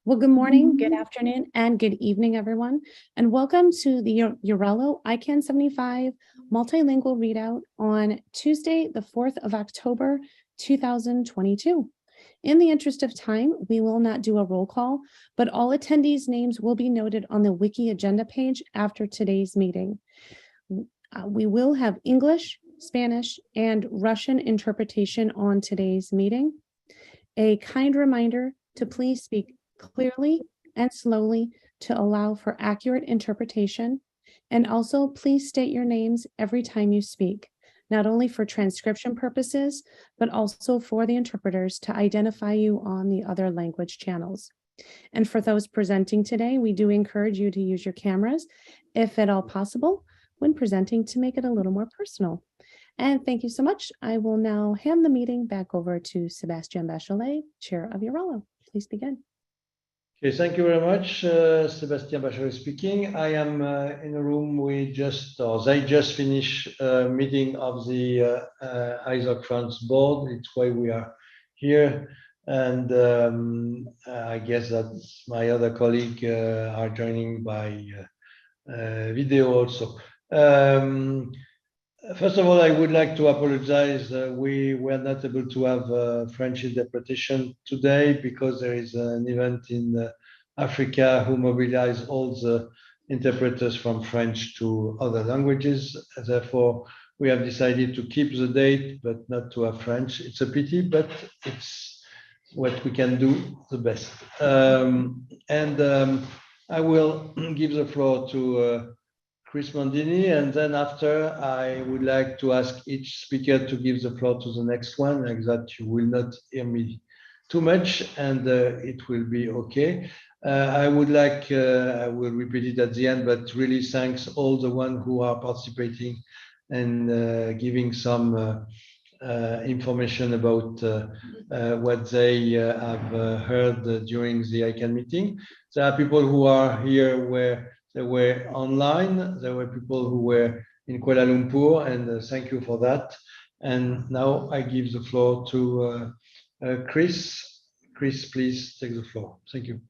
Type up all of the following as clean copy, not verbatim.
Well, good morning, good afternoon, and good evening, everyone, and welcome to the EURALO ICANN75 multilingual readout on Tuesday, the 4th of October, 2022. In the interest of time, we will not do a roll call, but all attendees' names will be noted on the wiki agenda page after today's meeting. We will have English, Spanish, and Russian interpretation on today's meeting. A kind reminder to please speak clearly and slowly to allow for accurate interpretation. And also, please state your names every time you speak, not only for transcription purposes, but also for the interpreters to identify you on the other language channels. And for those presenting today, we do encourage you to use your cameras, if at all possible, when presenting to make it a little more personal. And thank you so much. I will now hand the meeting back over to Sébastien Bachelet, Chair of EURALO. Please begin. Okay, thank you very much. Sébastien Bachelet speaking. I am in a room they just finished a meeting of the ISOC France board. It's why we are here. And I guess that my other colleagues are joining by video also. First of all, I would like to apologize. We were not able to have French interpretation today because there is an event in Africa who mobilize all the interpreters from French to other languages. Therefore, we have decided to keep the date, but not to have French. It's a pity, but it's what we can do the best. I will give the floor to Chris Mondini, and then after I would like to ask each speaker to give the floor to the next one, like that you will not hear me too much and it will be okay. I will repeat it at the end, but really thanks all the ones who are participating and giving some information about what they have heard during the ICANN meeting. There are people who are here where they were online. There were people who were in Kuala Lumpur, and thank you for that. And now I give the floor to Chris. Chris, please take the floor. Thank you.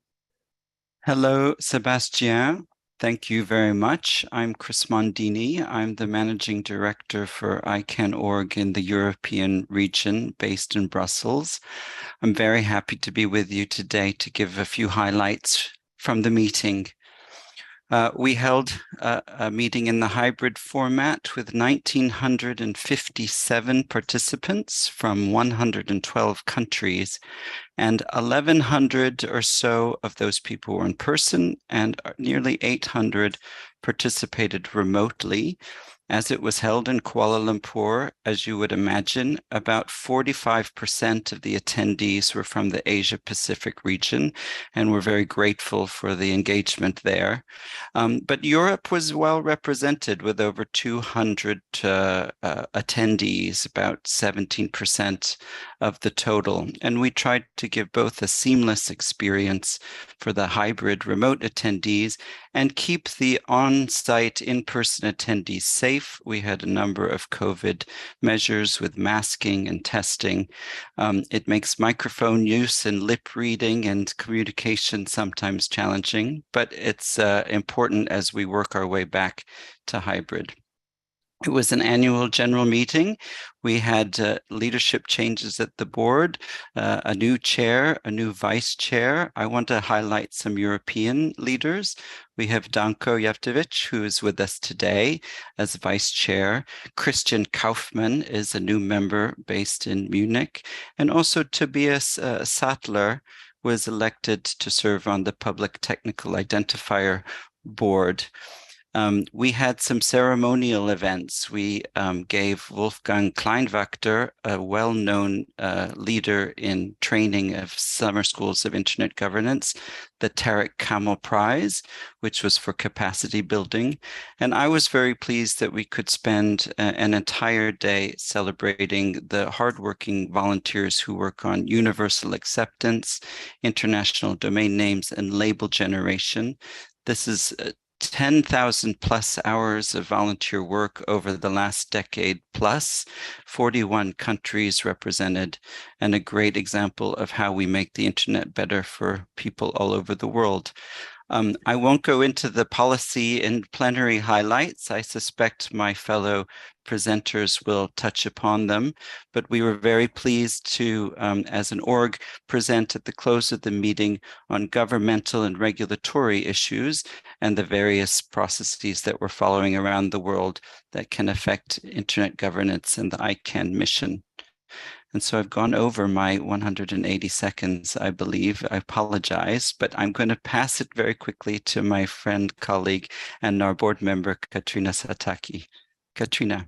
Hello, Sébastien. Thank you very much. I'm Chris Mondini. I'm the Managing Director for ICANN.org in the European region based in Brussels. I'm very happy to be with you today to give a few highlights from the meeting. We held a meeting in the hybrid format with 1,957 participants from 112 countries, and 1,100 or so of those people were in person, and nearly 800 participated remotely. As it was held in Kuala Lumpur, as you would imagine, about 45% of the attendees were from the Asia-Pacific region, and we're very grateful for the engagement there. But Europe was well represented with over 200 attendees, about 17% of the total. And we tried to give both a seamless experience for the hybrid remote attendees and keep the on-site in-person attendees safe. We had a number of COVID measures with masking and testing. It makes microphone use and lip reading and communication sometimes challenging, but it's important as we work our way back to hybrid. It was an annual general meeting. We had leadership changes at the board, a new chair, a new vice chair. I want to highlight some European leaders. We have Danko Jevtovic, who is with us today as vice chair. Christian Kaufmann is a new member based in Munich. And also Tobias Sattler was elected to serve on the Public Technical Identifier Board. We had some ceremonial events. We gave Wolfgang Kleinwachter, a well-known leader in training of summer schools of internet governance, the Tarek Kamal Prize, which was for capacity building. And I was very pleased that we could spend an entire day celebrating the hardworking volunteers who work on universal acceptance, international domain names, and label generation. This is 10,000 plus hours of volunteer work over the last decade plus, 41 countries represented, and a great example of how we make the internet better for people all over the world. I won't go into the policy and plenary highlights. I suspect my fellow presenters will touch upon them, but we were very pleased to, as an org, present at the close of the meeting on governmental and regulatory issues and the various processes that we're following around the world that can affect internet governance and the ICANN mission. And so I've gone over my 180 seconds, I believe. I apologize, but I'm going to pass it very quickly to my friend, colleague, and our board member, Katrina Sataki. Katrina.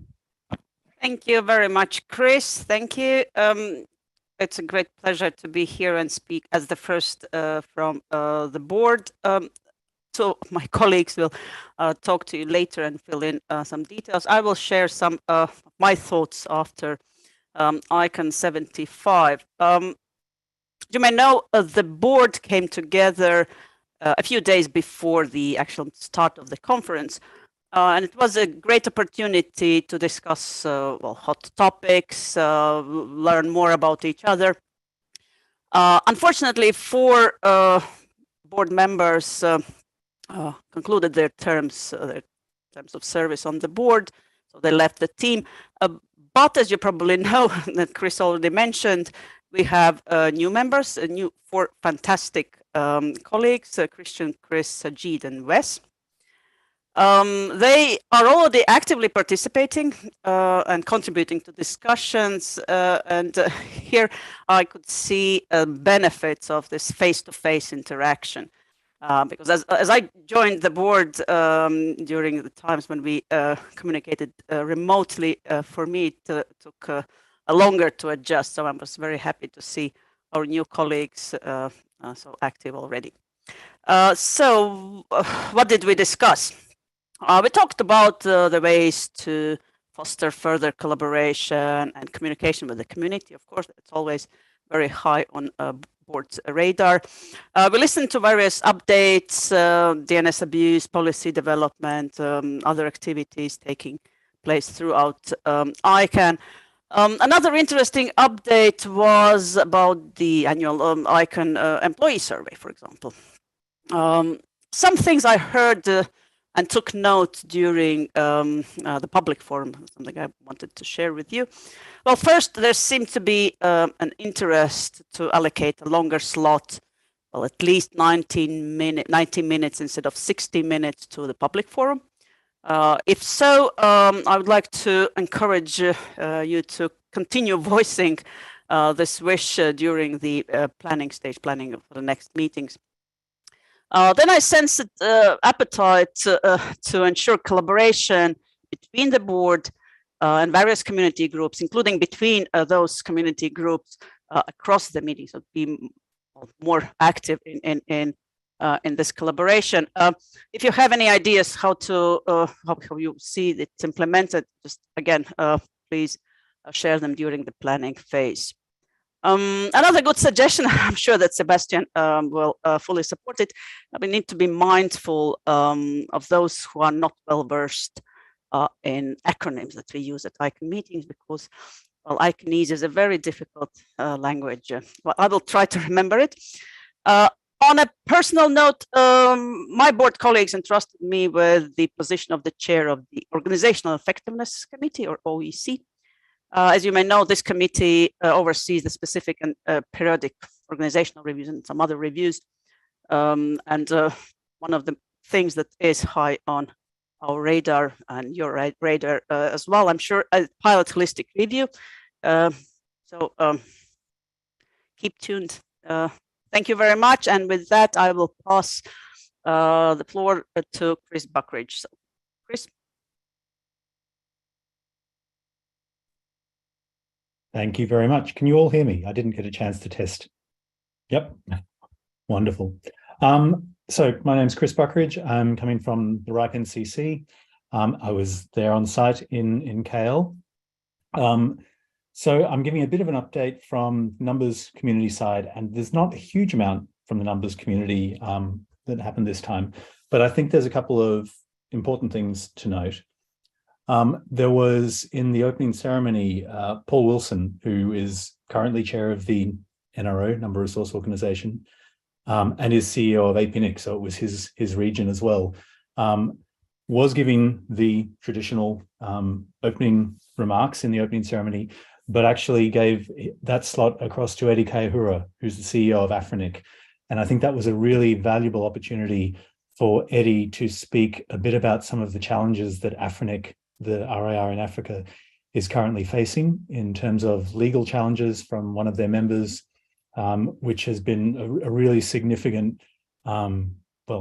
Thank you very much, Chris. Thank you. It's a great pleasure to be here and speak as the first from the board. So my colleagues will talk to you later and fill in some details. I will share some of my thoughts after ICANN75. You may know the board came together a few days before the actual start of the conference, and it was a great opportunity to discuss well, hot topics, learn more about each other. Unfortunately, 4 board members concluded their terms of service on the board, so they left the team. But as you probably know, that Chris already mentioned, we have new members, 4 fantastic colleagues, Christian, Chris, Sajid, and Wes. They are already actively participating and contributing to discussions. And here I could see benefits of this face-to-face interaction. Because as I joined the board during the times when we communicated remotely, for me it took a longer to adjust. So I was very happy to see our new colleagues so active already. So what did we discuss? We talked about the ways to foster further collaboration and communication with the community. Of course, it's always very high on board's radar. We listened to various updates, DNS abuse, policy development, other activities taking place throughout ICANN. Another interesting update was about the annual ICANN employee survey, for example. Some things I heard and took note during the public forum, something I wanted to share with you. Well, first, there seemed to be an interest to allocate a longer slot, well, at least 90 minutes instead of 60 minutes to the public forum. If so, I would like to encourage you to continue voicing this wish during the planning for the next meetings. Then I sensed appetite to ensure collaboration between the board and various community groups, including between those community groups across the meeting, so be more active in this collaboration. If you have any ideas how you see it implemented, just again, please share them during the planning phase. Another good suggestion, I'm sure that Sebastian will fully support it. We need to be mindful of those who are not well versed in acronyms that we use at ICANN meetings, because well, ICANNese is a very difficult language. Well, I will try to remember it. On a personal note, my board colleagues entrusted me with the position of the chair of the Organizational Effectiveness Committee, or OEC. As you may know, this committee oversees the specific and periodic organizational reviews and some other reviews. And one of the things that is high on our radar and your radar as well, I'm sure, a pilot holistic review. So keep tuned. Thank you very much. And with that, I will pass the floor to Chris Buckridge. So, Chris. Thank you very much. Can you all hear me? I didn't get a chance to test. Yep, wonderful. So my name's Chris Buckridge. I'm coming from the RIPE NCC. I was there on site in KL. So I'm giving a bit of an update from numbers community side, and there's not a huge amount from the numbers community that happened this time, but I think there's a couple of important things to note. There was in the opening ceremony, Paul Wilson, who is currently chair of the NRO, Number Resource Organization, and is CEO of APNIC, so it was his region as well, was giving the traditional opening remarks in the opening ceremony, but actually gave that slot across to Eddie Kayahura, who's the CEO of AFRINIC. And I think that was a really valuable opportunity for Eddie to speak a bit about some of the challenges that AFRINIC, the RIR in Africa, is currently facing in terms of legal challenges from one of their members, which has been a really significant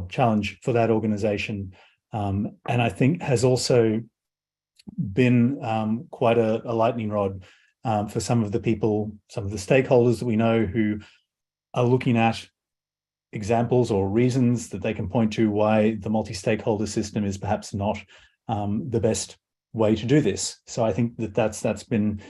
challenge for that organization. And I think has also been quite a lightning rod for some of the people, some of the stakeholders that we know who are looking at examples or reasons that they can point to why the multi-stakeholder system is perhaps not the best way to do this. So I think that that's been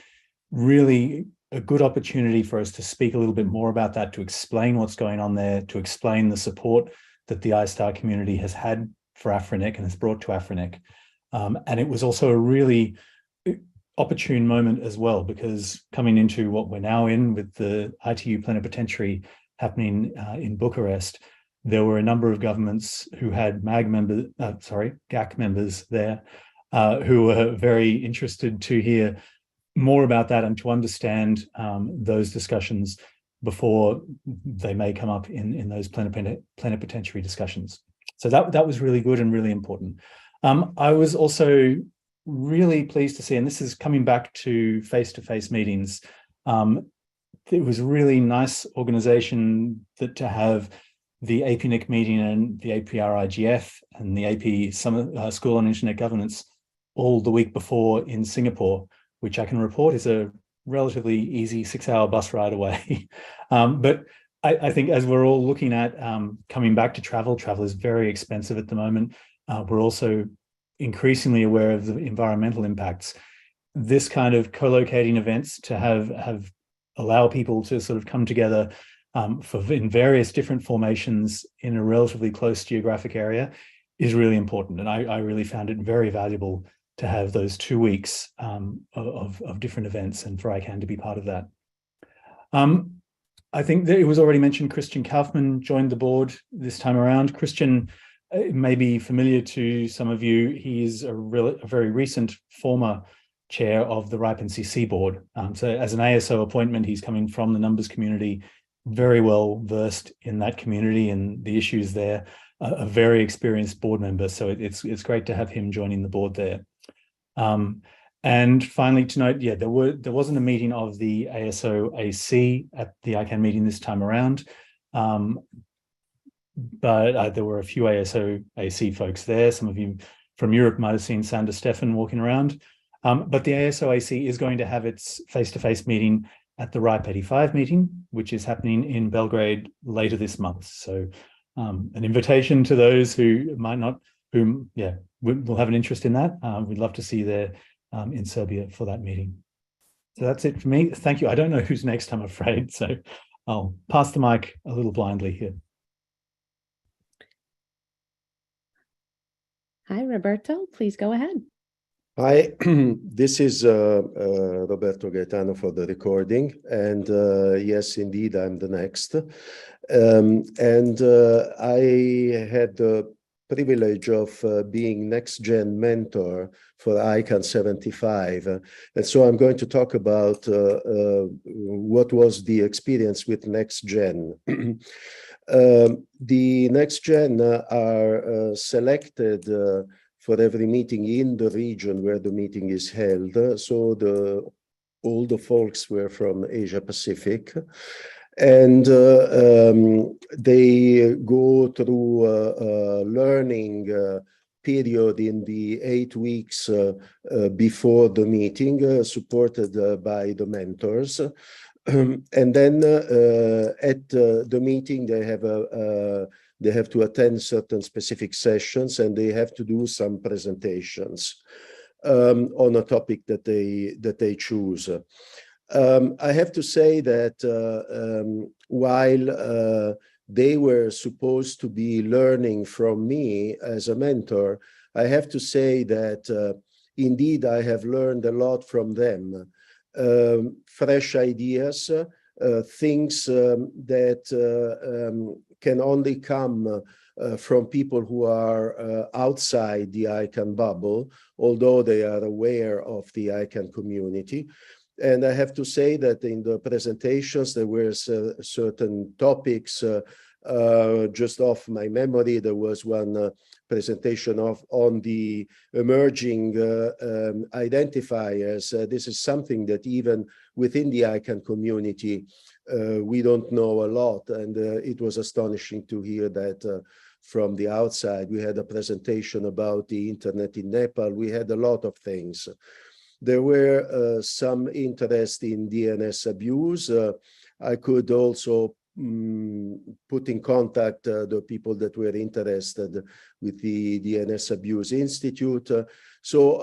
really a good opportunity for us to speak a little bit more about that, to explain what's going on there, to explain the support that the iStar community has had for AFRINIC and has brought to AFRINIC. And it was also a really opportune moment as well, because coming into what we're now in with the ITU plenipotentiary happening in Bucharest, there were a number of governments who had GAC members there who were very interested to hear more about that and to understand those discussions before they may come up in those plenipotentiary discussions. So that was really good and really important. I was also really pleased to see, and this is coming back to face-to-face meetings, it was a really nice organization that to have the APNIC meeting and the APRIGF and the AP School on Internet Governance all the week before in Singapore, which I can report is a relatively easy 6-hour bus ride away. But I think as we're all looking at coming back to travel is very expensive at the moment. We're also increasingly aware of the environmental impacts. This kind of co-locating events to have allow people to sort of come together in various different formations in a relatively close geographic area is really important. And I really found it very valuable to have those 2 weeks of different events and for ICANN to be part of that. I think that it was already mentioned Christian Kaufmann joined the board this time around. Christian may be familiar to some of you. He is a very recent former chair of the RIPE NCC board. So as an ASO appointment, he's coming from the numbers community, very well versed in that community and the issues there, a very experienced board member. So it's great to have him joining the board there. And finally to note, yeah, there wasn't a meeting of the ASO AC at the ICANN meeting this time around. But there were a few ASO AC folks there. Some of you from Europe might have seen Sander Stefan walking around. But the ASO AC is going to have its face-to-face meeting at the RIPE 85 meeting, which is happening in Belgrade later this month. So an invitation to those who might not, will have an interest in that. We'd love to see you there in Serbia for that meeting. So that's it for me. Thank you. I don't know who's next, I'm afraid. So I'll pass the mic a little blindly here. Hi, Roberto, please go ahead. Hi, this is Roberto Gaetano for the recording. And yes, indeed, I'm the next. I had the privilege of being next-gen mentor for ICANN75. And so I'm going to talk about what was the experience with next-gen. The next-gen are selected for every meeting in the region where the meeting is held. So all the folks were from Asia Pacific. And they go through a learning period in the 8 weeks before the meeting, supported by the mentors. And then at the meeting, they have to attend certain specific sessions and they have to do some presentations on a topic that they choose. I have to say that while they were supposed to be learning from me as a mentor, I have to say that indeed I have learned a lot from them. Fresh ideas, things that can only come from people who are outside the ICANN bubble, although they are aware of the ICANN community. And I have to say that in the presentations, there were certain topics just off my memory. There was one presentation on the emerging identifiers. This is something that even within the ICANN community, we don't know a lot. And it was astonishing to hear that from the outside. We had a presentation about the internet in Nepal. We had a lot of things. There were some interest in DNS abuse. I could also put in contact the people that were interested with the DNS Abuse Institute. So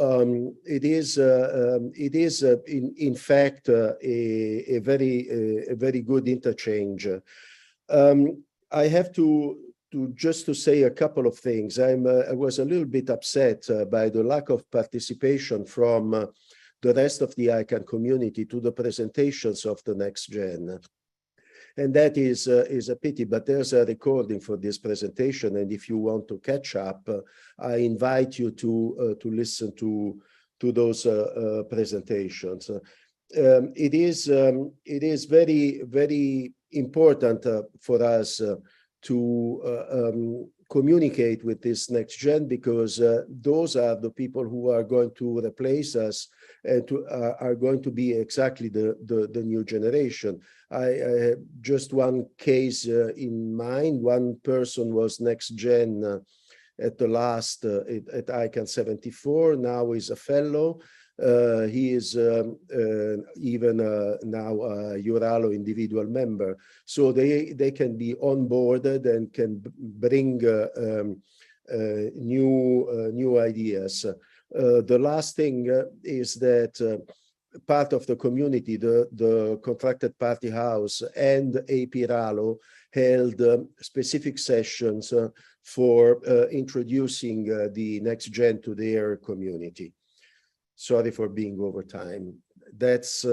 it is in fact a very good interchange. I have to say a couple of things. I was a little bit upset by the lack of participation from the rest of the ICANN community to the presentations of the next gen. And that is a pity, but there's a recording for this presentation. And if you want to catch up, I invite you to listen to those presentations. It is very, very important for us to communicate with this next gen, because those are the people who are going to replace us and are going to be exactly the new generation. I have just one case in mind. One person was next gen at the last at ICANN74. Now is a fellow. He is even now a EURALO individual member. So they can be onboarded and can bring new ideas. The last thing is that part of the community, the Contracted Party House and EURALO held specific sessions for introducing the next gen to their community. Sorry for being over time. That's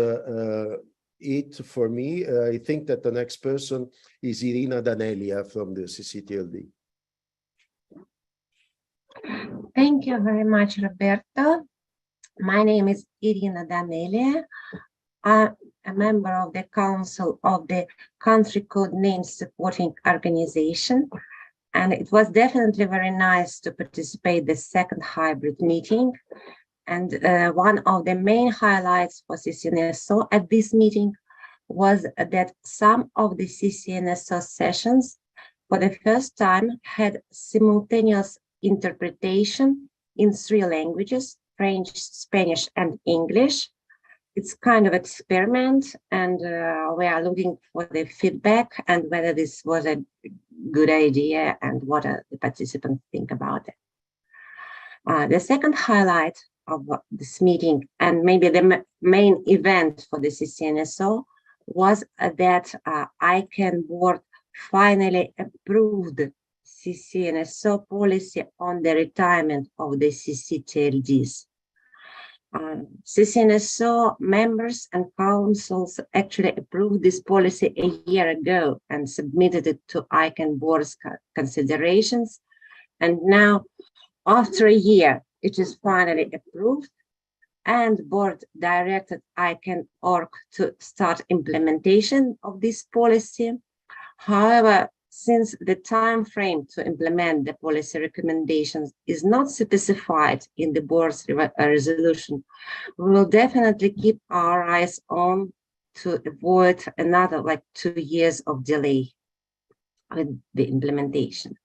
it for me. I think that the next person is Irina Danelia from the CCTLD. Thank you very much, Roberto. My name is Irina Danelia. I'm a member of the Council of the Country Code Names Supporting Organization, and it was definitely very nice to participate in the second hybrid meeting. And one of the main highlights for CCNSO at this meeting was that some of the CCNSO sessions for the first time had simultaneous interpretation in 3 languages, French, Spanish, and English. It's kind of experiment, and we are looking for the feedback and whether this was a good idea and what the participants think about it. The second highlight of this meeting, and maybe the main event for the CCNSO, was that ICANN board finally approved CCNSO policy on the retirement of the CCTLDs. CCNSO members and councils actually approved this policy a year ago and submitted it to ICANN board's considerations. And now, after a year, it is finally approved, and board directed ICANN.org to start implementation of this policy. However, since the time frame to implement the policy recommendations is not specified in the board's resolution, we will definitely keep our eyes on to avoid another 2 years of delay with the implementation.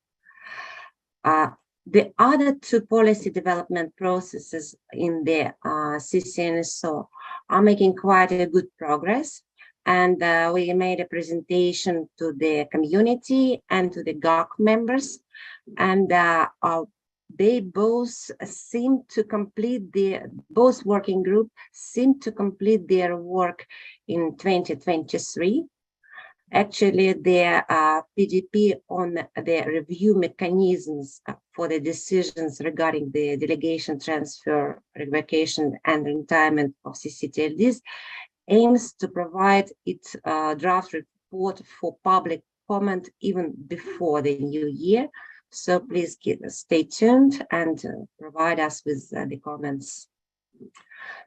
The other 2 policy development processes in the CCNSO are making quite a good progress. And we made a presentation to the community and to the GOC members, and they both seem to complete both working groups seem to complete their work in 2023. Actually, the PDP on the review mechanisms for the decisions regarding the delegation, transfer, revocation, and retirement of CCTLDs aims to provide its draft report for public comment even before the new year. So please stay tuned and provide us with the comments.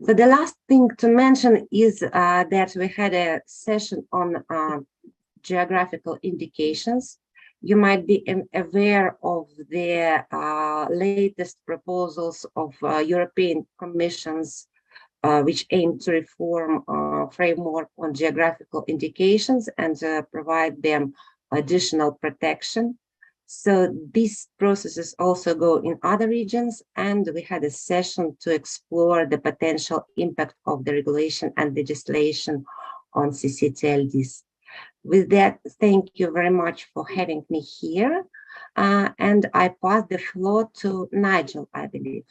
So the last thing to mention is that we had a session on geographical indications. You might be aware of the latest proposals of European Commission's which aim to reform framework on geographical indications and provide them additional protection. So these processes also go in other regions, and we had a session to explore the potential impact of the regulation and legislation on CCTLDs. With that, thank you very much for having me here. And I pass the floor to Nigel, I believe.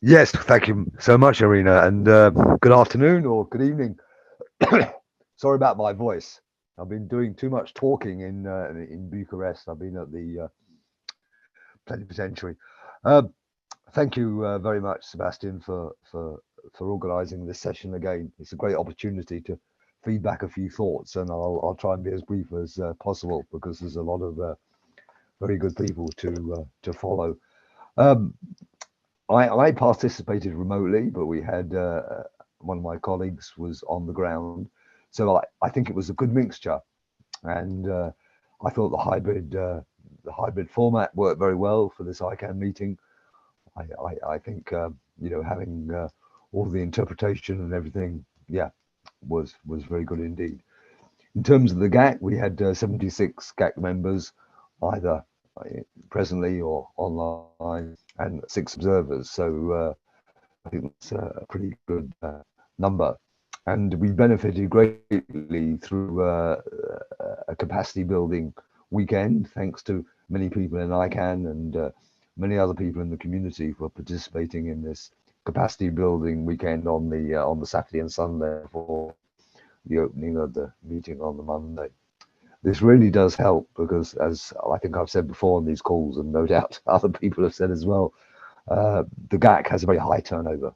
Yes, thank you so much, Irina, and good afternoon or good evening. Sorry about my voice. I've been doing too much talking in Bucharest. I've been at the plenipotentiary. Thank you very much, Sebastian, for organising this session again. It's a great opportunity to feedback a few thoughts, and I'll try and be as brief as possible because there's a lot of very good people to follow. I participated remotely, but we had one of my colleagues was on the ground, so I think it was a good mixture, and I thought the hybrid format worked very well for this ICANN meeting. I think you know, having all the interpretation and everything, yeah, was very good indeed. In terms of the GAC, we had 76 GAC members, either presently or online, and 6 observers. So I think that's a pretty good number. And we benefited greatly through a capacity building weekend, thanks to many people in ICANN and many other people in the community for participating in this capacity building weekend on the Saturday and Sunday for the opening of the meeting on the Monday. This really does help because, as I think I've said before on these calls, and no doubt other people have said as well, the GAC has a very high turnover.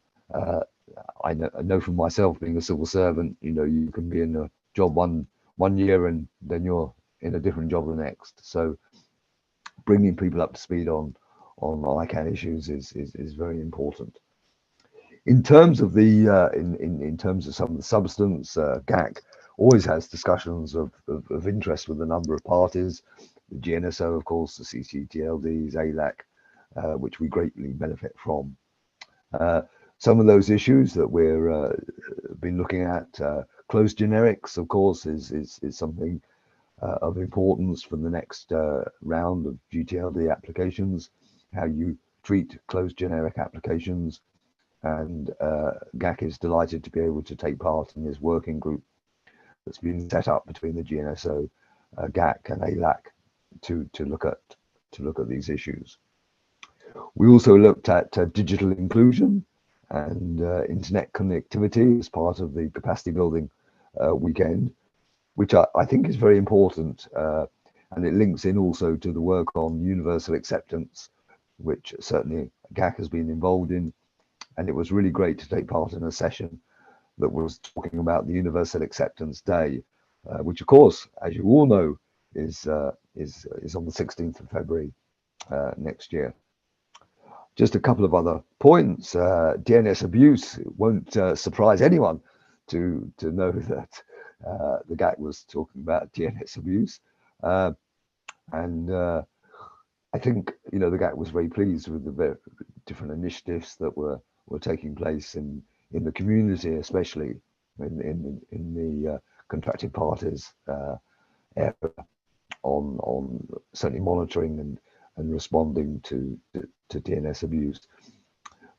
I know from myself, being a civil servant, you know, you can be in a job one year and then you're in a different job the next. So bringing people up to speed on ICANN issues is very important. In terms of the in terms of some of the substance, GAC always has discussions of interest with a number of parties, the GNSO, of course, the CCTLDs, ALAC, which we greatly benefit from. Some of those issues that we're been looking at, closed generics, of course, is something of importance for the next round of GTLD applications, how you treat closed generic applications. And GAC is delighted to be able to take part in this working group that's been set up between the GNSO, GAC, and ALAC to look at these issues. We also looked at digital inclusion and internet connectivity as part of the capacity building weekend, which I think is very important, and it links in also to the work on universal acceptance, which certainly GAC has been involved in. And it was really great to take part in a session that was talking about the Universal Acceptance Day, which, of course, as you all know, is on the 16th of February next year. Just a couple of other points. DNS abuse won't surprise anyone to know that the GAC was talking about DNS abuse, and I think, you know, the GAC was very pleased with the different initiatives that were taking place in the community, especially in the contracted parties area, on certainly monitoring and responding to DNS abuse.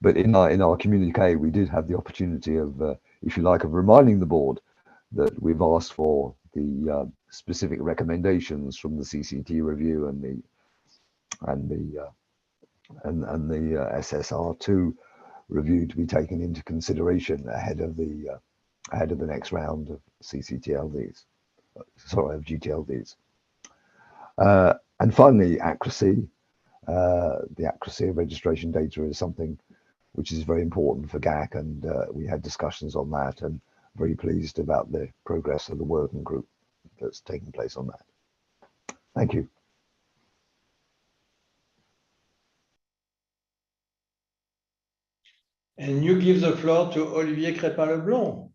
But in our communique, we did have the opportunity of, if you like, of reminding the board that we've asked for the specific recommendations from the CCT review and the SSR2 review to be taken into consideration ahead of the next round of CCTLDs, sorry, of GTLDs. And finally, accuracy. The accuracy of registration data is something which is very important for GAC, and we had discussions on that, and very pleased about the progress of the working group that's taking place on that. Thank you. And you give the floor to Olivier Crépin-Leblond.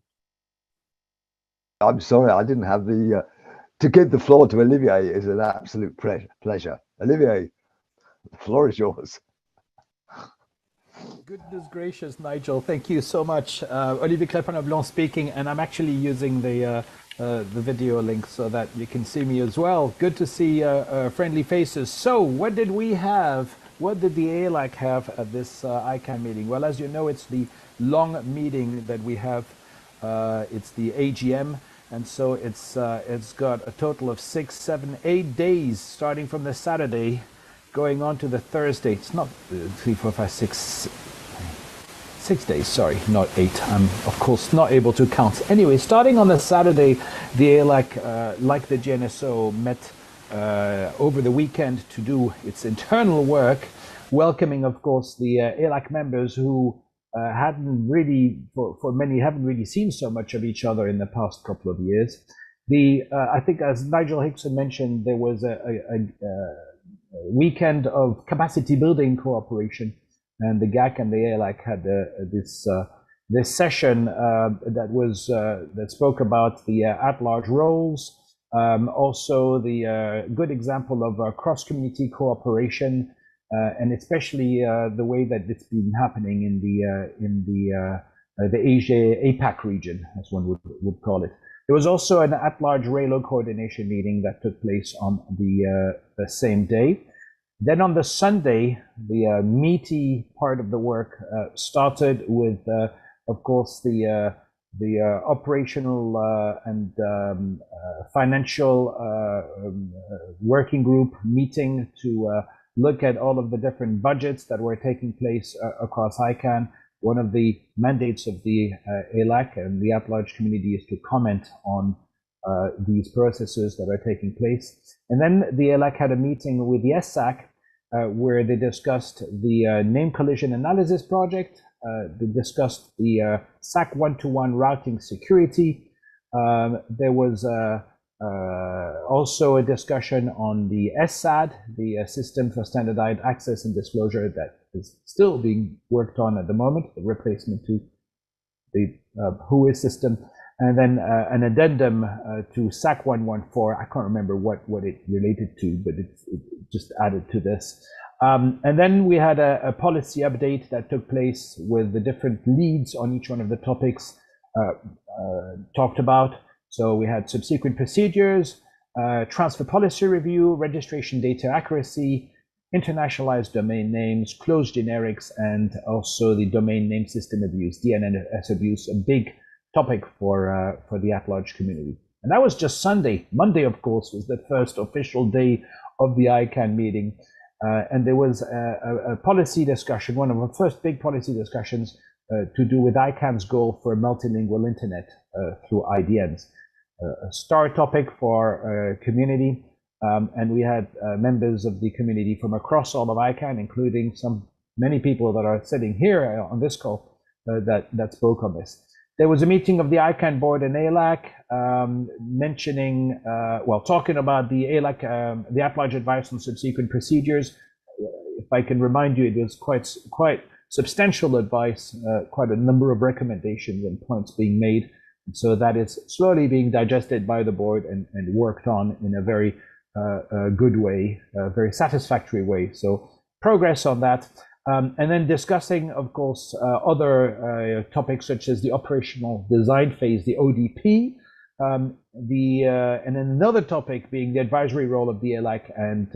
I'm sorry, I didn't have the, to give the floor to Olivier is an absolute pleasure. Olivier, the floor is yours. Goodness gracious, Nigel, thank you so much. Olivier Crépin-Leblond speaking, and I'm actually using the video link so that you can see me as well. Good to see friendly faces. So what did we have? What did the ALAC have at this ICANN meeting? Well, as you know, it's the long meeting that we have. It's the AGM, and so it's got a total of 6, 7, 8 days, starting from the Saturday, going on to the Thursday. It's not 3, 4, 5, 6 days, sorry, not 8. I'm of course not able to count. Anyway, starting on the Saturday, the ALAC, like the GNSO, met over the weekend to do its internal work, welcoming, of course, the ALAC members who hadn't really, for many, haven't really seen so much of each other in the past couple of years. I think, as Nigel Hickson mentioned, there was a weekend of capacity building cooperation, and the GAC and the ALAC had this session that spoke about the at-large roles. Also, the good example of cross-community cooperation, and especially the way that it's been happening in the Asia APAC region, as one would call it. There was also an at-large RALO coordination meeting that took place on the same day. Then on the Sunday, the meaty part of the work started with, of course, the operational and financial working group meeting to look at all of the different budgets that were taking place across ICANN. One of the mandates of the ALAC and the at-large community is to comment on these processes that are taking place. And then the ALAC had a meeting with the SAC where they discussed the name collision analysis project. They discussed the SAC one-to-one routing security. There was also a discussion on the SSAD, the System for Standardized Access and Disclosure, that is still being worked on at the moment, the replacement to the WHOIS system. And then an addendum to SAC 114. I can't remember what it related to, but it just added to this. And then we had a policy update that took place with the different leads on each one of the topics talked about. So we had subsequent procedures, transfer policy review, registration data accuracy, internationalized domain names, closed generics, and also the domain name system abuse, DNS abuse, a big topic for the at-large community. And that was just Sunday. Monday, of course, was the first official day of the ICANN meeting. And there was a policy discussion, one of the first big policy discussions to do with ICANN's goal for a multilingual internet through IDNs. A star topic for community. And we had members of the community from across all of ICANN, including many people that are sitting here on this call that spoke on this. There was a meeting of the ICANN board and ALAC mentioning, talking about the ALAC, the at-large advice on subsequent procedures. If I can remind you, it was quite substantial advice, quite a number of recommendations and points being made. So that is slowly being digested by the board and worked on in a very good way, a very satisfactory way. So progress on that. And then discussing, of course, other topics such as the operational design phase, the ODP, and then another topic being the advisory role of the ALAC and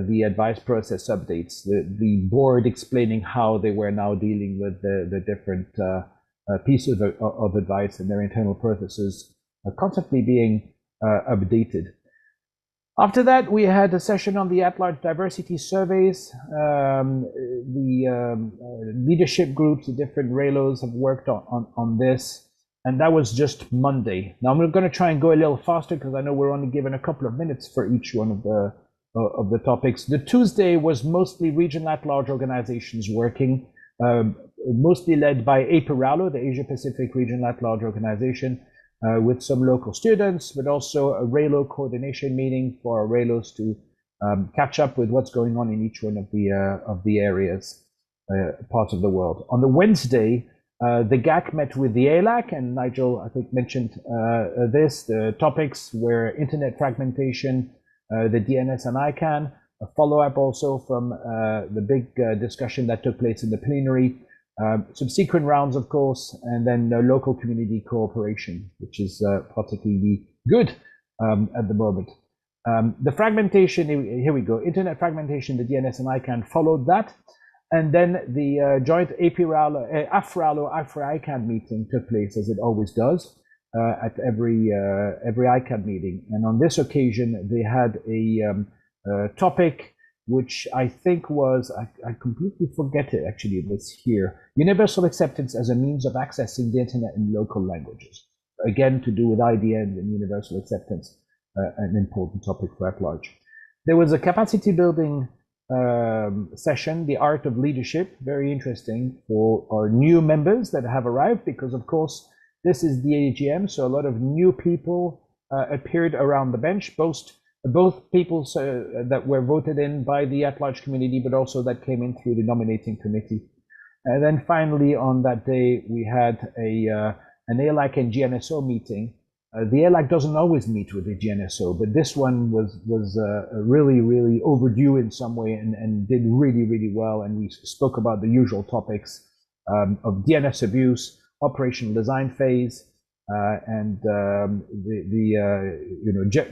the advice process updates, the board explaining how they were now dealing with the different pieces of advice and their internal processes constantly being updated. After that, we had a session on the at-large diversity surveys. Leadership groups, the different RALOs have worked on this, and that was just Monday. Now I'm going to try and go a little faster because I know we're only given a couple of minutes for each one of the topics. The Tuesday was mostly regional at-large organizations working, mostly led by EURALO, the Asia Pacific Regional At-Large Organization, with some local students, but also a RALO coordination meeting for our RALOs to catch up with what's going on in each one of the areas, parts of the world. On the Wednesday, the GAC met with the ALAC, and Nigel, I think, mentioned this. The topics were internet fragmentation, the DNS and ICANN, a follow-up also from the big discussion that took place in the plenary, subsequent rounds, of course, and then local community cooperation, which is particularly good at the moment. The fragmentation, here we go, internet fragmentation, the DNS and ICANN followed that. And then the joint AFRALO-ICANN meeting took place, as it always does, at every ICANN meeting. And on this occasion, they had a topic which I think was, I completely forget it actually, it's here, universal acceptance as a means of accessing the internet in local languages. Again, to do with IDN and universal acceptance, an important topic for at large. There was a capacity building session, the art of leadership, very interesting for our new members that have arrived, because of course, this is the AGM, so a lot of new people appeared around the bench, both people that were voted in by the at-large community, but also that came in through the nominating committee. And then finally, on that day, we had an ALAC and GNSO meeting. The ALAC doesn't always meet with the GNSO, but this one was really, really overdue in some way and did really, really well. And we spoke about the usual topics of DNS abuse, operational design phase, and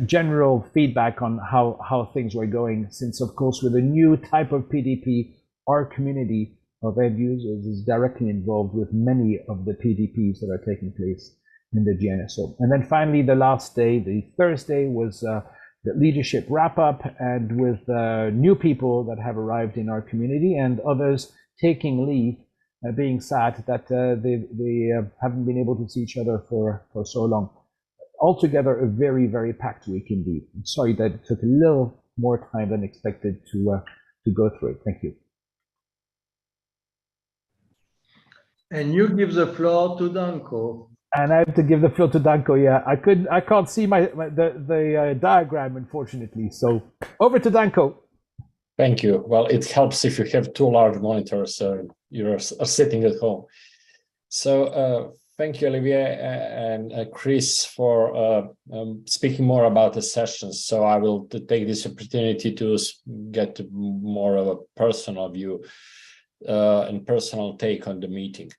general feedback on how things were going, since of course with a new type of PDP, our community of end users is directly involved with many of the PDPs that are taking place in the GNSO. And then finally, the last day, the Thursday, was the leadership wrap up, and with new people that have arrived in our community and others taking leave, being sad that they haven't been able to see each other for so long. Altogether, a very, very packed week indeed. I'm sorry that it took a little more time than expected to go through it. Thank you. And you give the floor to Danko. And I have to give the floor to Danko. Yeah, I can't see the diagram, unfortunately. So over to Danko. Thank you. Well, it helps if you have two large monitors, you're sitting at home. So thank you, Olivier and Chris, for speaking more about the sessions. So I will take this opportunity to get more of a personal view and personal take on the meeting.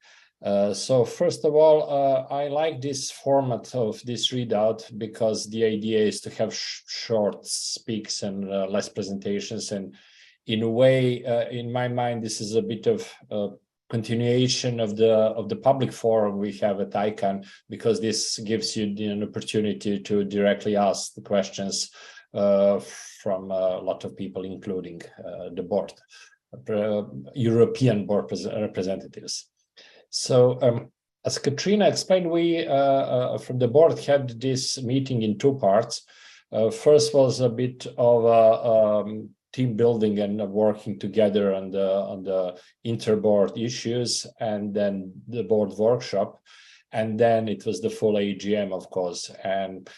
So first of all, I like this format of this readout because the idea is to have short speaks and less presentations. And in a way, in my mind, this is a bit of continuation of the public forum we have at ICANN, because this gives you an opportunity to directly ask the questions from a lot of people, including the board, European board representatives. So as Katrina explained, we from the board had this meeting in two parts. First was a bit of team building and working together on the interboard issues, and then the board workshop, and then it was the full AGM, of course. And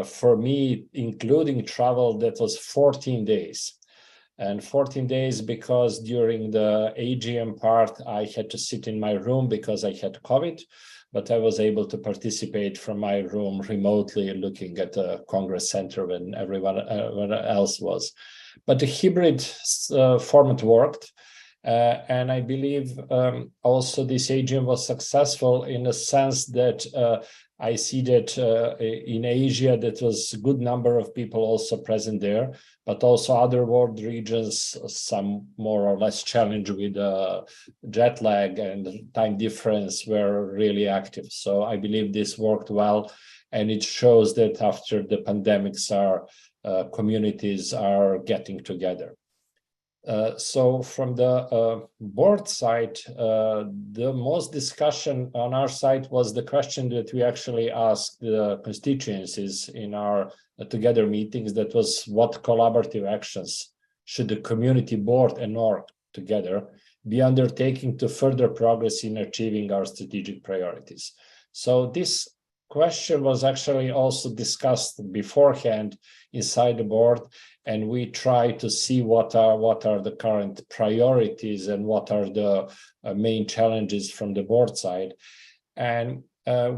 for me, including travel, that was 14 days. And 14 days because during the AGM part, I had to sit in my room because I had COVID, but I was able to participate from my room remotely, looking at the Congress Center when everyone else was. But the hybrid format worked. And I believe also this AGM was successful in the sense that I see that in Asia, that was a good number of people also present there, but also other world regions, some more or less challenged with jet lag and time difference, were really active. So I believe this worked well, and it shows that after the pandemics are communities are getting together. So from the board side, the most discussion on our side was the question that we actually asked the constituencies in our together meetings. That was, what collaborative actions should the community board and org together be undertaking to further progress in achieving our strategic priorities? So this question was actually also discussed beforehand inside the board, and we try to see what are the current priorities and what are the main challenges from the board side. And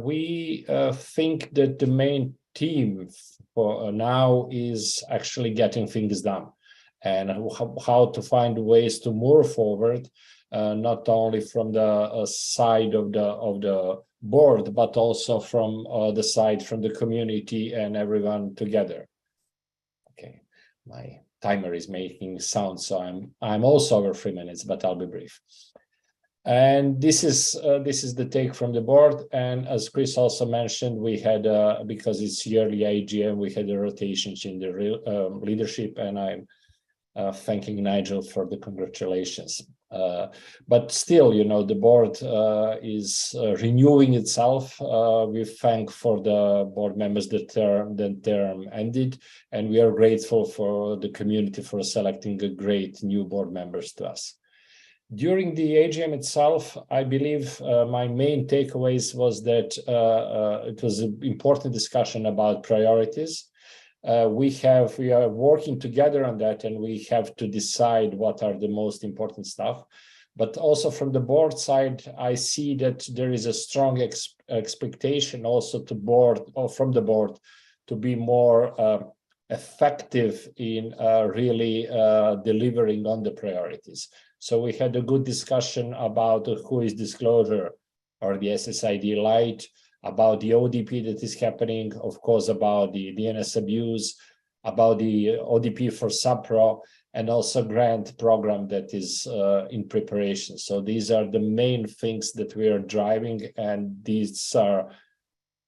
we think that the main theme for now is actually getting things done, and how to find ways to move forward, not only from the side of the board, but also from the side from the community and everyone together. Okay, my timer is making sound, so I'm also over 3 minutes, but I'll be brief. And this is the take from the board. And as Chris also mentioned, we had because it's yearly AGM, we had a rotations in the leadership, and I'm thanking Nigel for the congratulations. But still, you know, the board is renewing itself. We thank for the board members that term ended, and we are grateful for the community for selecting a great new board members to us. During the AGM itself, I believe my main takeaways was that it was an important discussion about priorities. We are working together on that, and we have to decide what are the most important stuff. But also from the board side, I see that there is a strong expectation also from the board to be more effective in really delivering on the priorities. So we had a good discussion about who is disclosure or the SSID Lite, about the ODP that is happening, of course, about the DNS abuse, about the ODP for SubPro, and also grant program that is in preparation. So these are the main things that we are driving, and these are,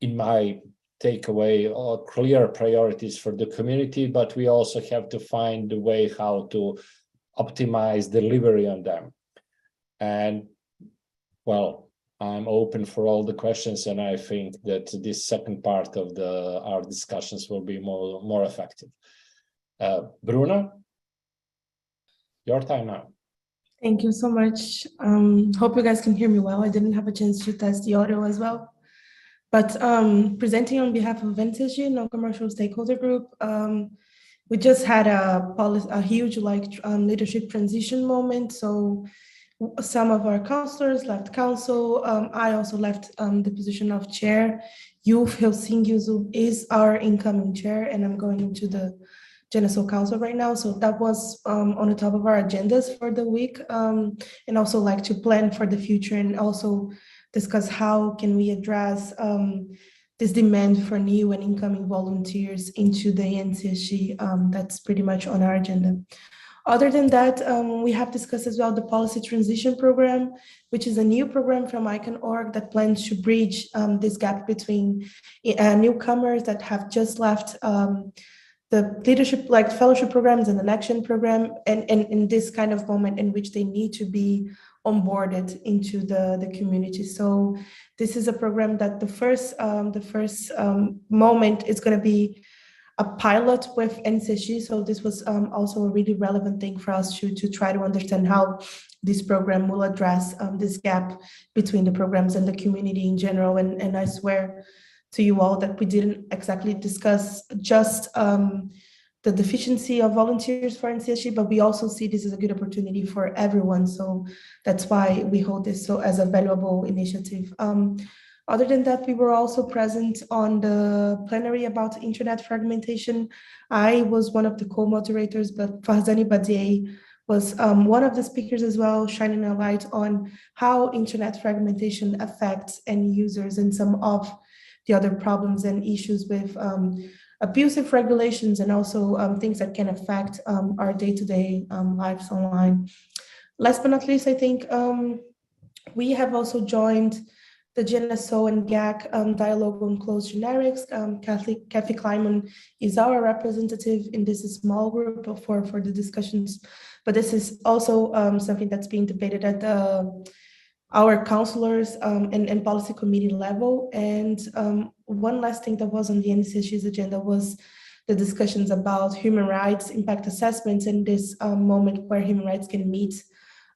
in my takeaway, all clear priorities for the community, but we also have to find a way how to optimize delivery on them. And well, I'm open for all the questions, and I think that this second part of our discussions will be more effective. Bruna, your time now. Thank you so much. Hope you guys can hear me well. I didn't have a chance to test the audio as well. But presenting on behalf of NCSG, Non-Commercial Stakeholder Group, we just had a huge leadership transition moment. So some of our counselors left council. I also left the position of chair. Youth Helsinki is our incoming chair, and I'm going into the General Council right now. So that was on the top of our agendas for the week, and also like to plan for the future and also discuss how can we address this demand for new and incoming volunteers into the NCSG. That's pretty much on our agenda. Other than that, we have discussed as well the policy transition program, which is a new program from ICANN Org that plans to bridge this gap between newcomers that have just left the leadership, like fellowship programs and an action program, and in this kind of moment in which they need to be onboarded into the community. So this is a program that the first moment is going to be a pilot with NCSG. So this was also a really relevant thing for us to try to understand how this program will address this gap between the programs and the community in general. And I swear to you all that we didn't exactly discuss just the deficiency of volunteers for NCSG, but we also see this as a good opportunity for everyone. So that's why we hold this so as a valuable initiative. Other than that, we were also present on the plenary about internet fragmentation. I was one of the co-moderators, but Fahzani Badiei was one of the speakers as well, shining a light on how internet fragmentation affects end users and some of the other problems and issues with abusive regulations and also things that can affect our day-to-day lives online. Last but not least, I think we have also joined the GNSO and GAC dialogue on closed generics. Kathy Kleiman is our representative in this small group for the discussions, but this is also something that's being debated at our counselors and policy committee level. And one last thing that was on the NCSG's agenda was the discussions about human rights impact assessments in this moment where human rights can meet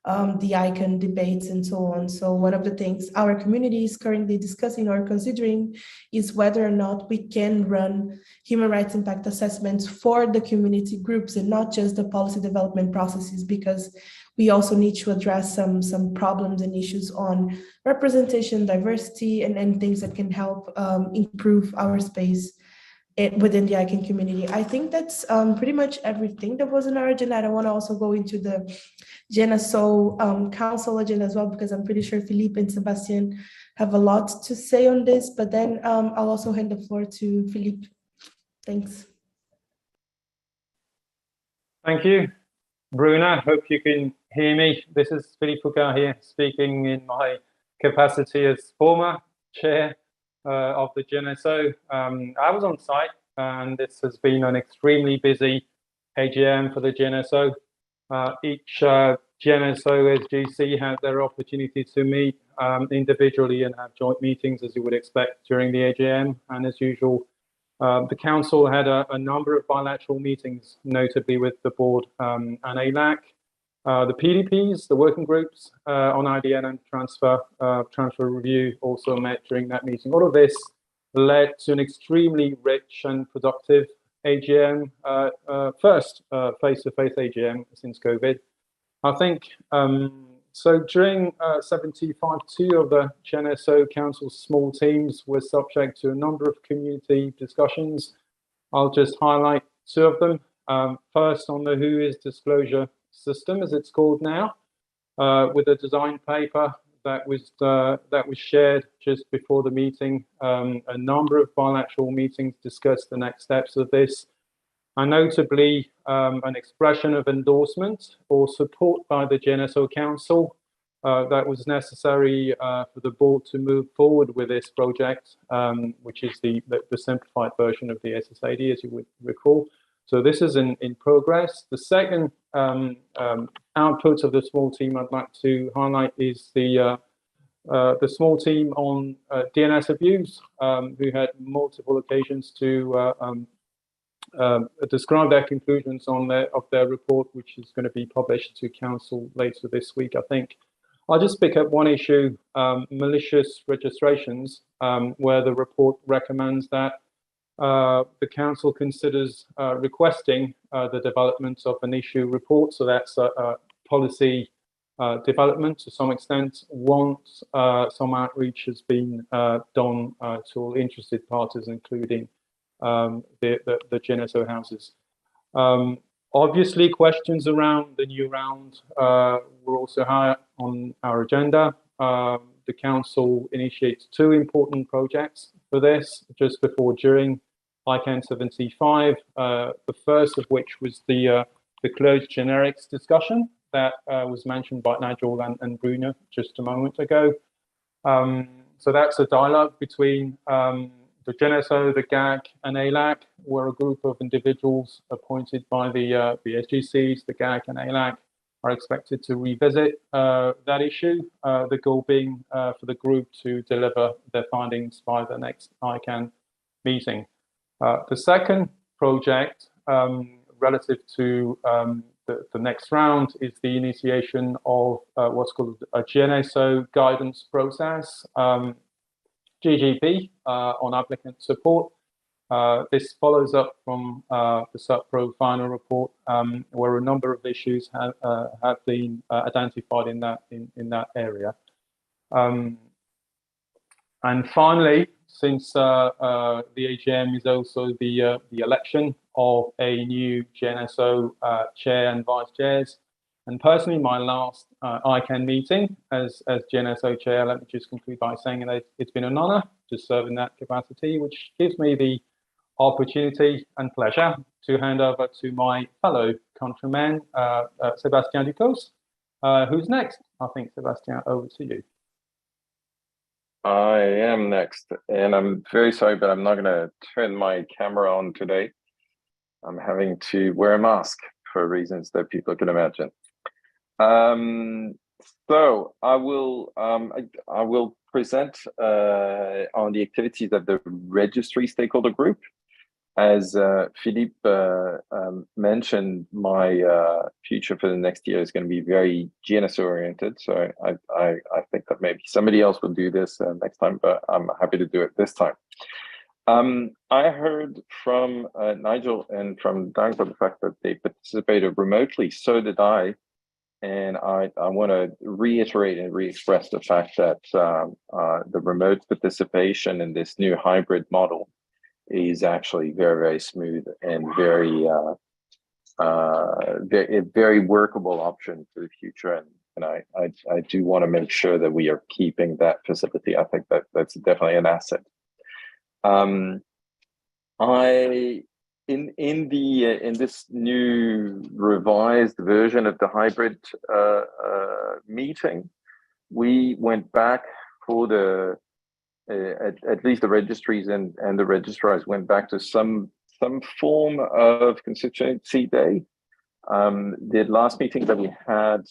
the ICANN debates and so on. So one of the things our community is currently discussing or considering is whether or not we can run human rights impact assessments for the community groups and not just the policy development processes, because we also need to address some problems and issues on representation, diversity, and things that can help improve our space within the ICANN community. I think that's pretty much everything that was on our agenda. I want to also go into the GNSO Council agenda as well, because I'm pretty sure Philippe and Sebastian have a lot to say on this, but then I'll also hand the floor to Philippe. Thanks. Thank you, Bruna. Hope you can hear me. This is Philippe Foucault here, speaking in my capacity as former chair of the GNSO. I was on site, and this has been an extremely busy AGM for the GNSO. Each GNSO SGC had their opportunity to meet individually and have joint meetings, as you would expect, during the AGM. And as usual, the council had a number of bilateral meetings, notably with the board and ALAC. The PDPs, the working groups on IDN and transfer review also met during that meeting. All of this led to an extremely rich and productive AGM, first face-to-face AGM since COVID. I think, so during 75, two of the GNSO Council's small teams were subject to a number of community discussions. I'll just highlight two of them. First, on the WHOIS disclosure system, as it's called now, with a design paper that was shared just before the meeting. A number of bilateral meetings discussed the next steps of this, and notably an expression of endorsement or support by the GNSO Council that was necessary for the board to move forward with this project, which is the simplified version of the SSAD, as you would recall. So this is in progress. The second output of the small team I'd like to highlight is the small team on DNS abuse, who had multiple occasions to describe their conclusions of their report, which is going to be published to council later this week, I think. I'll just pick up one issue, malicious registrations, where the report recommends that the council considers requesting the development of an issue report. So that's a policy development to some extent once some outreach has been done to all interested parties, including the GNSO houses. Obviously, questions around the new round were also high on our agenda. The council initiates two important projects for this, just before, during ICANN75. The first of which was the closed generics discussion that was mentioned by Nigel and Bruno just a moment ago. So that's a dialogue between the GNSO, the GAC, and ALAC, where a group of individuals appointed by the SGCs, the GAC, and ALAC are expected to revisit that issue, the goal being for the group to deliver their findings by the next ICANN meeting. The second project, relative to the next round, is the initiation of what's called a GNSO guidance process, GGP, on applicant support. This follows up from the SUPRO final report, where a number of issues have been identified in that area. And finally, since the AGM is also the election of a new GNSO chair and vice chairs, and personally, my last ICANN meeting as GNSO chair, let me just conclude by saying that it's been an honor to serve in that capacity, which gives me the opportunity and pleasure to hand over to my fellow countryman, Sébastien Ducos, who's next. I think, Sébastien, over to you. I am next, and I'm very sorry, but I'm not going to turn my camera on today. I'm having to wear a mask for reasons that people can imagine. So I will present on the activities of the registry stakeholder group. As Philippe mentioned, my future for the next year is going to be very GNS oriented. So I think that maybe somebody else will do this next time, but I'm happy to do it this time. I heard from Nigel and from Dan for the fact that they participated remotely. So did I. And I want to reiterate and re-express the fact that the remote participation in this new hybrid model is actually very, very smooth and very workable option for the future. And I do want to make sure that we are keeping that facility. I think that that's definitely an asset. In this new revised version of the hybrid meeting, we went back for the at least the registries and the registrars went back to some form of constituency day. The last meeting that we had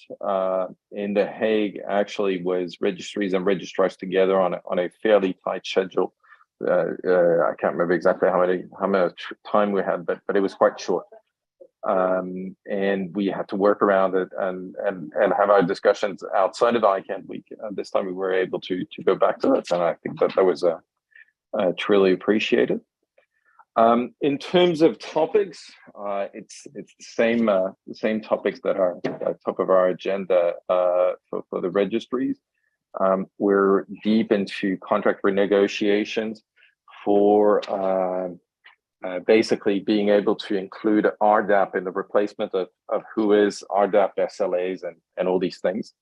in The Hague actually was registries and registrars together on a fairly tight schedule. I can't remember exactly how much time we had, but it was quite short. And we had to work around it and have our discussions outside of ICANN week. This time we were able to go back to it, and I think that was truly appreciated. In terms of topics, it's the same topics that are at top of our agenda for the registries. We're deep into contract renegotiations for basically being able to include RDAP in the replacement of who is RDAP SLAs and all these things.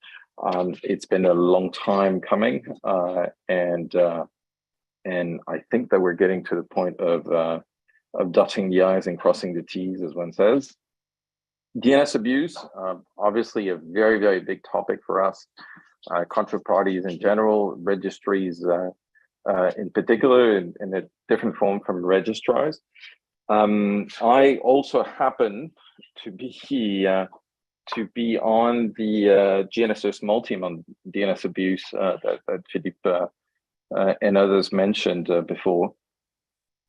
It's been a long time coming, and I think that we're getting to the point of dotting the I's and crossing the T's, as one says. DNS abuse, obviously a very, very big topic for us. Contract parties in general, registries in particular, in a different form from registrars. I also happen to be on the GNSO small team on DNS abuse that Philippe and others mentioned before,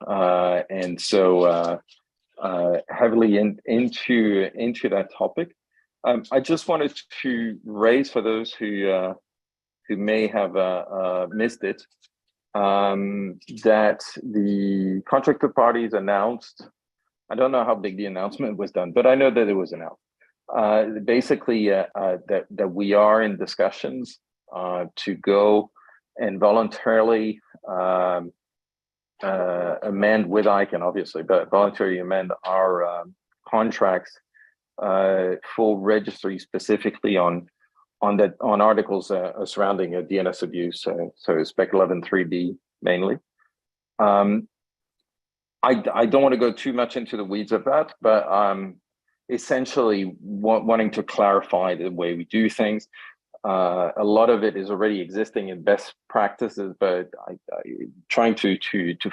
and so heavily into that topic. I just wanted to raise for those who may have missed it, that the contractor parties announced, I don't know how big the announcement was done, but I know that it was announced. Basically, that we are in discussions to go and voluntarily amend with ICANN, obviously, but voluntarily amend our contracts for registry specifically on articles surrounding DNS abuse, so Spec 11.3b mainly. I don't want to go too much into the weeds of that, but essentially wanting to clarify the way we do things. A lot of it is already existing in best practices, but trying to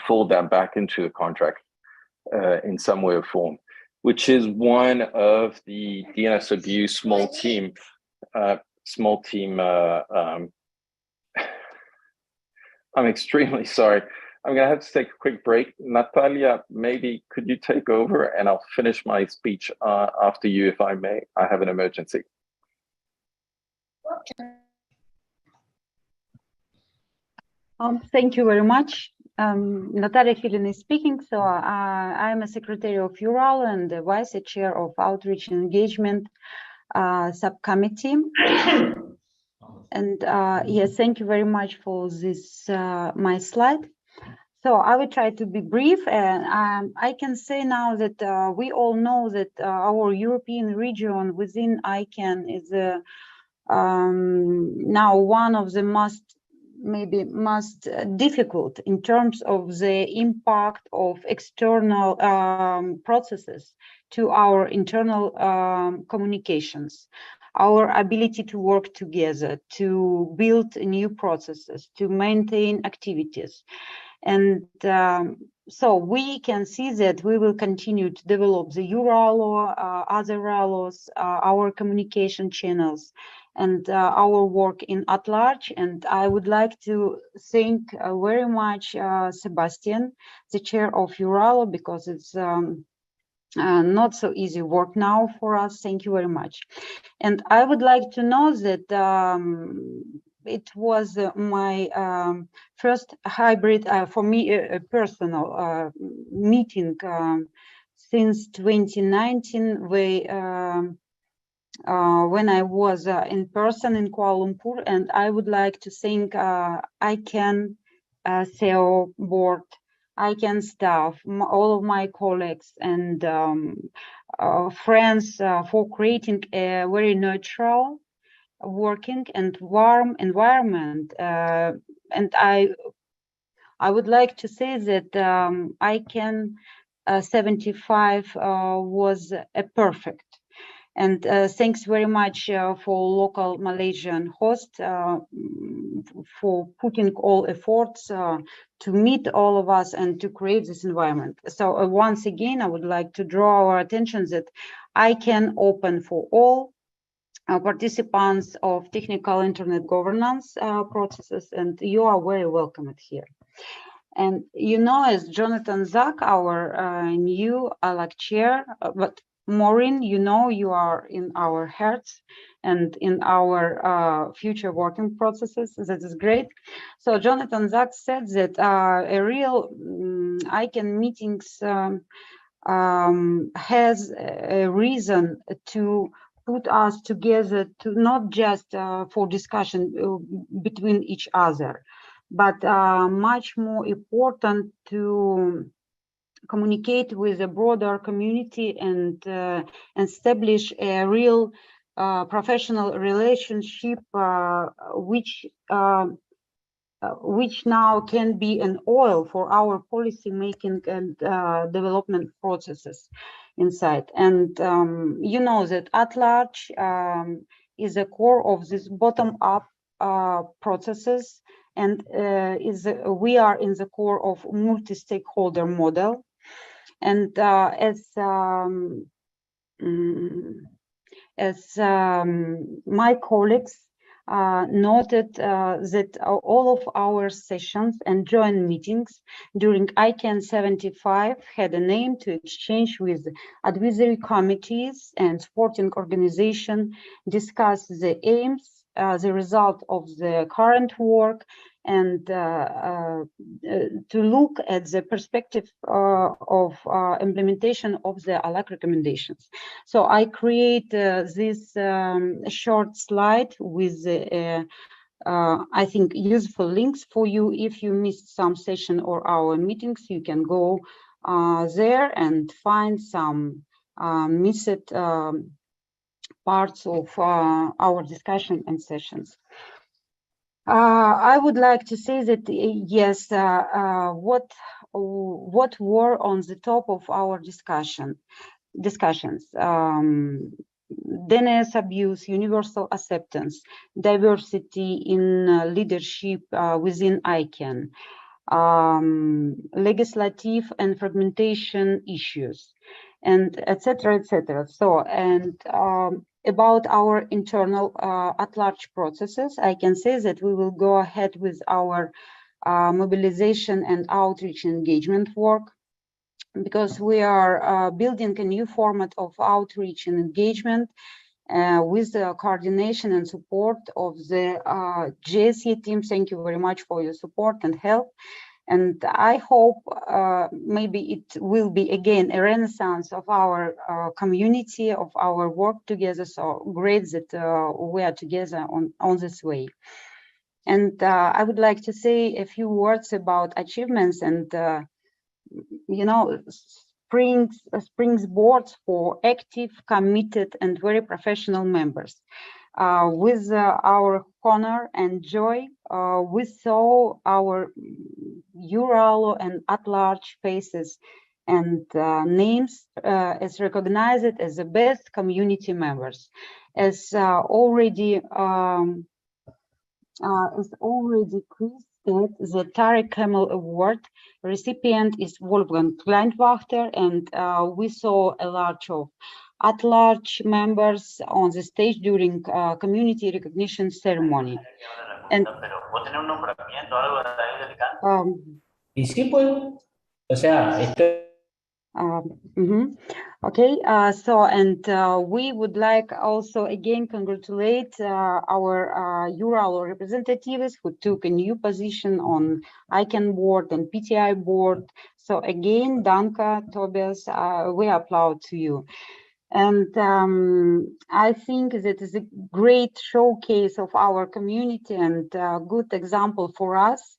fold that back into the contract in some way or form, which is one of the DNS abuse small team. I'm extremely sorry. I'm going to have to take a quick break. Natalia, maybe could you take over and I'll finish my speech after you, if I may. I have an emergency. Thank you very much. Natalia Filin is speaking. So I'm a secretary of EURALO and the vice chair of Outreach and Engagement subcommittee. And yes, thank you very much for this, my slide. So I will try to be brief, and I can say now that we all know that our European region within ICANN is now one of the most difficult in terms of the impact of external processes to our internal communications. our ability to work together, to build new processes, to maintain activities. And so we can see that we will continue to develop the EURALO, other RALOs, our communication channels, and our work at large. And I would like to thank very much Sebastian, the chair of EURALO, because it's not so easy work now for us. Thank you very much. And I would like to know that it was my first hybrid, for me, a personal meeting since 2019, when I was in person in Kuala Lumpur. And I would like to thank ICANN CEO board, ICANN staff, all of my colleagues and friends for creating a very neutral, working and warm environment. And I would like to say that ICANN75 was a perfect. And thanks very much for local Malaysian host for putting all efforts to meet all of us and to create this environment. So once again, I would like to draw our attention that ICANN open for all participants of technical internet governance processes, and you are very welcome here. And you know, as Jonathan Zak, our new ALAC chair, but Maureen, you know, you are in our hearts and in our future working processes. That is great. So Jonathan Zak said that a real ICANN meetings has a reason to put us together, to not just for discussion between each other, but much more important to communicate with a broader community and establish a real professional relationship, which now can be an oil for our policy making and development processes inside. And you know that at large is a core of this bottom-up processes, and we are in the core of multi-stakeholder model. And as my colleagues noted that all of our sessions and joint meetings during ICANN75 had an aim to exchange with advisory committees and supporting organizations, discuss the aims, the result of the current work, and to look at the perspective of implementation of the ALAC recommendations. So I create this short slide with I think useful links for you. If you missed some session or our meetings, you can go there and find some missed parts of our discussion and sessions. I would like to say that yes, what were on the top of our discussions, DNS abuse, universal acceptance, diversity in leadership within ICANN, legislative and fragmentation issues, and etc., etc. So, and about our internal at-large processes, I can say that we will go ahead with our mobilization and outreach engagement work, because we are building a new format of outreach and engagement with the coordination and support of the GSE team. Thank you very much for your support and help. And I hope maybe it will be again a renaissance of our community, of our work together. So great that we are together on this way. And I would like to say a few words about achievements and, you know, springboards for active, committed, and very professional members. With our honor and joy, we saw our EURALO and at-large faces and names as recognized as the best community members. As already Chris said, the Tarek Kemal Award recipient is Wolfgang Kleinwachter, and we saw a large of at-large members on the stage during community recognition ceremony. And Y sí, pues, o sea, Okay, we would like also again congratulate our EURALO representatives who took a new position on ICANN board and PTI board. So again, Danka, Tobias, we applaud to you. And I think that is a great showcase of our community and a good example for us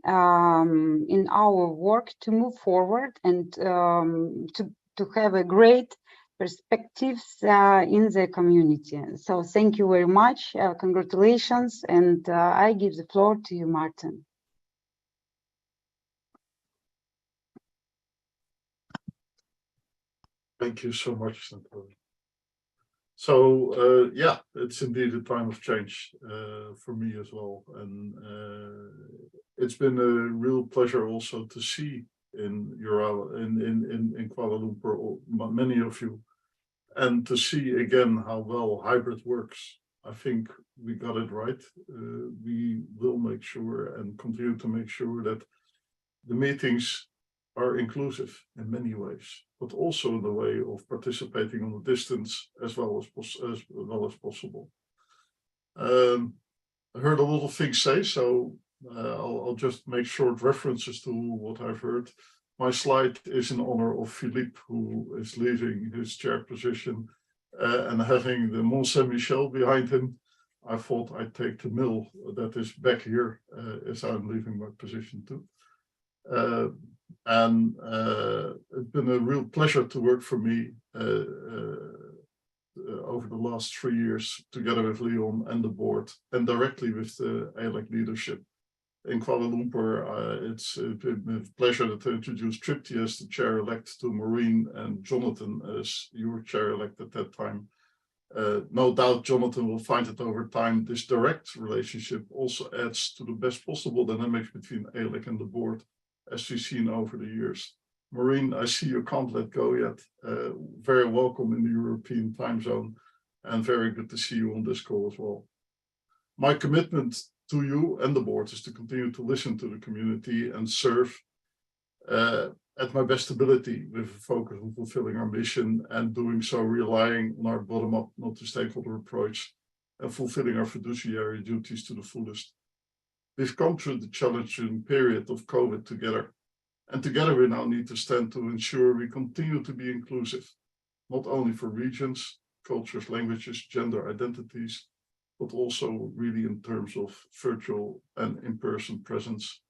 in our work to move forward and to have a great perspectives in the community. So thank you very much. Congratulations. And I give the floor to you, Martin. Thank you so much, Natalia. So yeah, it's indeed a time of change for me as well. And it's been a real pleasure also to see in EURALO, in Kuala Lumpur, many of you, and to see again how well hybrid works. I think we got it right. We will make sure and continue to make sure that the meetings are inclusive in many ways, but also in the way of participating on a distance as well as possible. I heard a lot of things say, so I'll just make short references to what I've heard. My slide is in honor of Philippe, who is leaving his chair position and having the Mont Saint-Michel behind him. I thought I'd take the mill that is back here as I'm leaving my position too. It's been a real pleasure to work for me over the last 3 years together with Leon and the board and directly with the ALEC leadership. In Kuala Lumpur, it's been a pleasure to introduce Tripti as the chair-elect to Maureen and Jonathan as your chair-elect at that time. No doubt Jonathan will find it over time. This direct relationship also adds to the best possible dynamics between ALEC and the board, as we've seen over the years. Maureen, I see you can't let go yet. Very welcome in the European time zone and very good to see you on this call as well. My commitment to you and the board is to continue to listen to the community and serve at my best ability with a focus on fulfilling our mission and doing so relying on our bottom-up, multi-stakeholder approach and fulfilling our fiduciary duties to the fullest. We've come through the challenging period of COVID together, and together we now need to stand to ensure we continue to be inclusive, not only for regions, cultures, languages, gender identities, but also really in terms of virtual and in-person presence.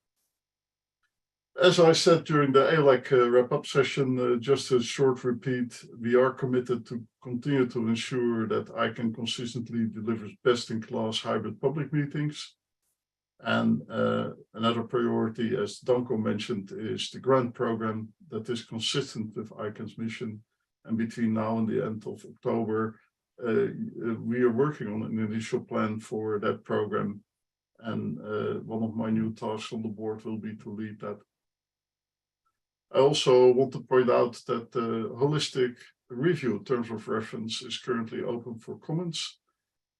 As I said during the ALEC wrap-up session, just a short repeat, we are committed to continue to ensure that ICANN consistently delivers best-in-class hybrid public meetings. And another priority, as Danko mentioned, is the grant program that is consistent with ICANN's mission. And between now and the end of October, we are working on an initial plan for that program. And one of my new tasks on the board will be to lead that. I also want to point out that the holistic review terms of reference is currently open for comments.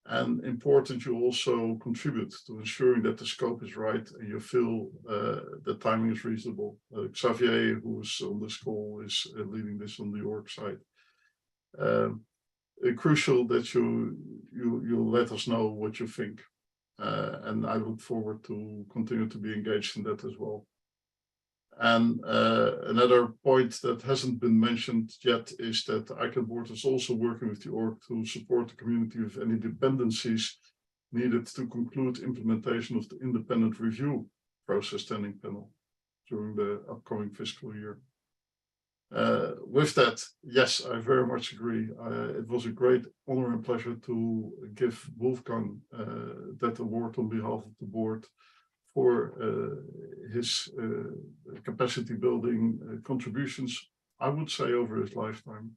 And important, you also contribute to ensuring that the scope is right and you feel the timing is reasonable. Xavier, who's on this call, is leading this on the org side. Crucial that you let us know what you think. And I look forward to continue to be engaged in that as well. And another point that hasn't been mentioned yet is that the ICANN board is also working with the org to support the community with any dependencies needed to conclude implementation of the independent review process standing panel during the upcoming fiscal year. With that, yes, I very much agree. It was a great honor and pleasure to give Wolfgang that award on behalf of the board for his capacity building contributions I would say over his lifetime.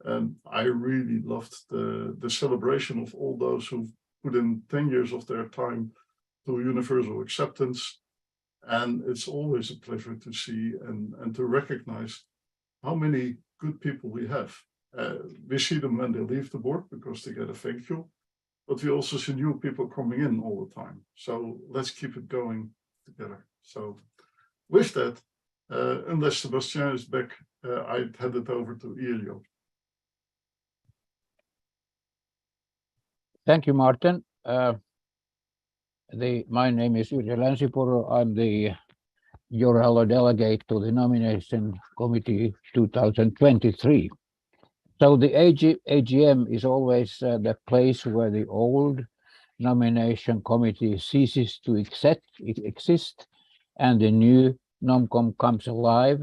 And I really loved the celebration of all those who've put in 10 years of their time to universal acceptance. And it's always a pleasure to see and to recognize how many good people we have. We see them when they leave the board because they get a thank you, but we also see new people coming in all the time. So let's keep it going together. So with that, unless Sebastian is back, I'd hand it over to EURALO. Thank you, Martin. My name is Yrjö Länsipuro. I'm the EURALO delegate to the nomination committee 2023. So the AGM is always the place where the old nomination committee ceases to exist and the new NOMCOM comes alive.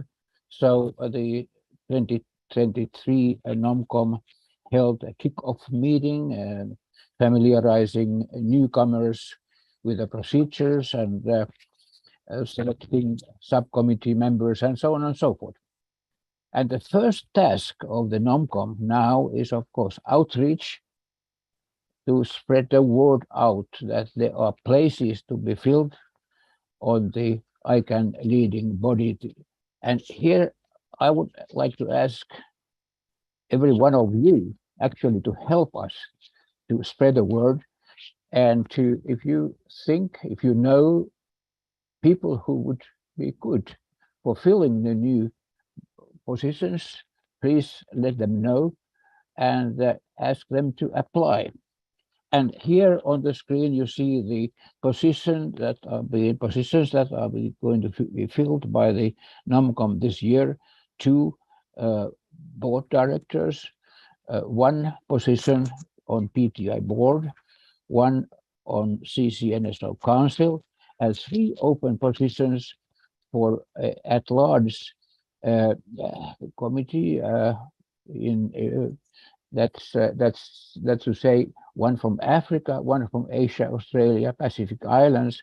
So the 2023 NOMCOM held a kick-off meeting familiarizing newcomers with the procedures and selecting subcommittee members and so on and so forth. And the first task of the NOMCOM now is, of course, outreach to spread the word out that there are places to be filled on the ICANN leading body. And here I would like to ask every one of you actually to help us to spread the word and to, if you know people who would be good for filling the new positions, please let them know and ask them to apply. And here on the screen you see the positions that are going to be filled by the NOMCOM this year. 2 board directors, 1 position on PTI board, 1 on CCNSO Council, and 3 open positions for at-large committee that's to say 1 from Africa, 1 from Asia, Australia, Pacific Islands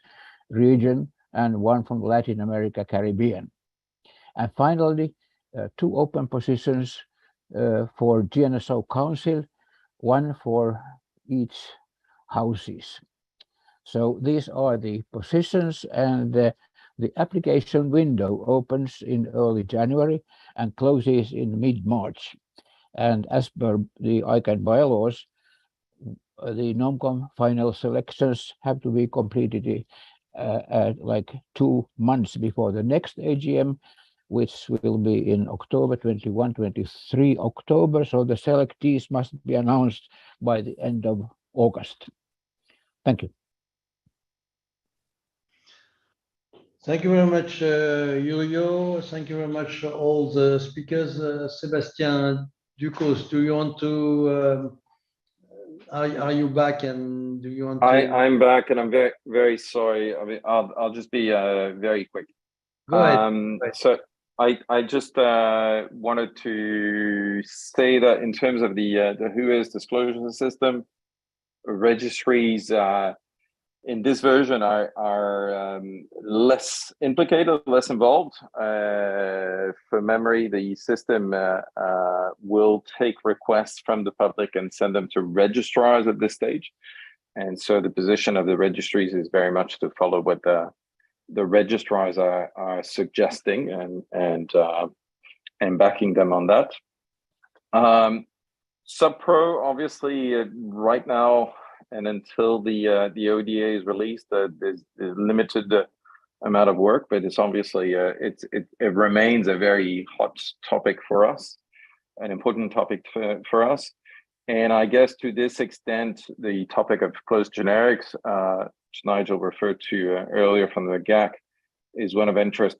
region, and 1 from Latin America, Caribbean. And finally, 2 open positions for GNSO Council, 1 for each houses. So these are the positions, and the application window opens in early January and closes in mid-March. And as per the ICANN bylaws, the NOMCOM final selections have to be completed like 2 months before the next AGM, which will be in October 23 October. So the selectees must be announced by the end of August. Thank you. Thank you very much, Yrjö. Thank you very much, all the speakers. Sebastian Ducos, do you want to, are you back, and do you want to? I'm back, and I'm very, very sorry. I mean, I'll just be very quick. Go ahead. So I just wanted to say that in terms of the WHOIS disclosure system, registries in this version are less implicated, less involved. For memory, the system will take requests from the public and send them to registrars at this stage. And so the position of the registries is very much to follow what the registrars are suggesting and backing them on that. SubPro, obviously, right now, and until the ODA is released, there's limited amount of work, but it's obviously it remains a very hot topic for us, an important topic for us. And I guess to this extent, the topic of closed generics, which Nigel referred to earlier from the GAC, is one of interest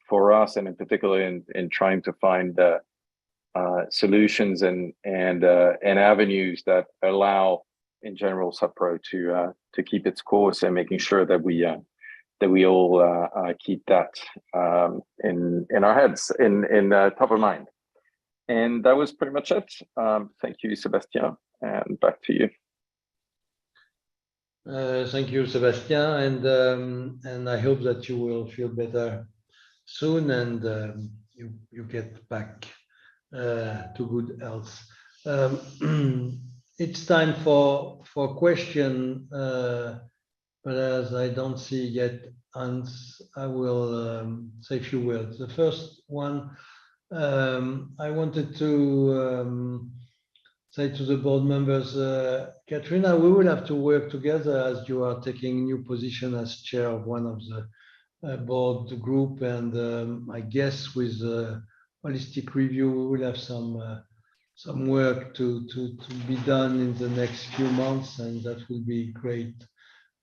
for us, and in particular in trying to find solutions and avenues that allow, in general, SubPro to keep its course, and making sure that we all keep that in our heads, in top of mind. And that was pretty much it. Thank you, Sebastian, and back to you. Thank you, Sebastian, and I hope that you will feel better soon, and you get back good health. It's time for question, but as I don't see yet hands, I will say a few words. The first one, I wanted to say to the board members, Katrina, we will have to work together as you are taking new position as chair of one of the board group, and I guess with holistic review, we will have some work to be done in the next few months, and that will be great.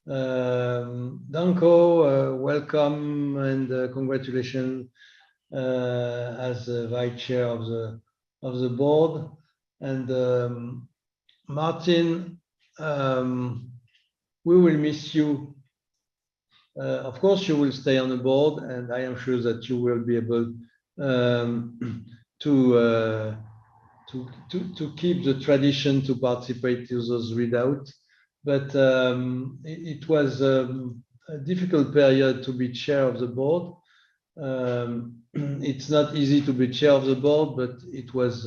Danko, welcome and congratulations as vice chair of the board. And Martin, we will miss you. Of course, you will stay on the board, and I am sure that you will be able to keep the tradition to participate to those readouts. But it was a difficult period to be chair of the board. It's not easy to be chair of the board, but it was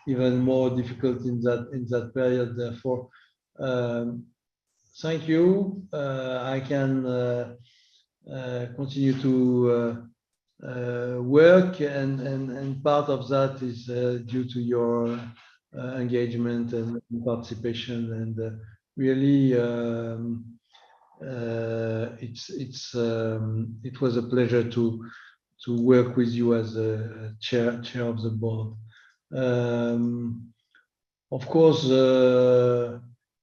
even more difficult in that period. Therefore, thank you. I can continue to work, and part of that is due to your engagement and participation, and really it was a pleasure to work with you as a chair of the board. Of course,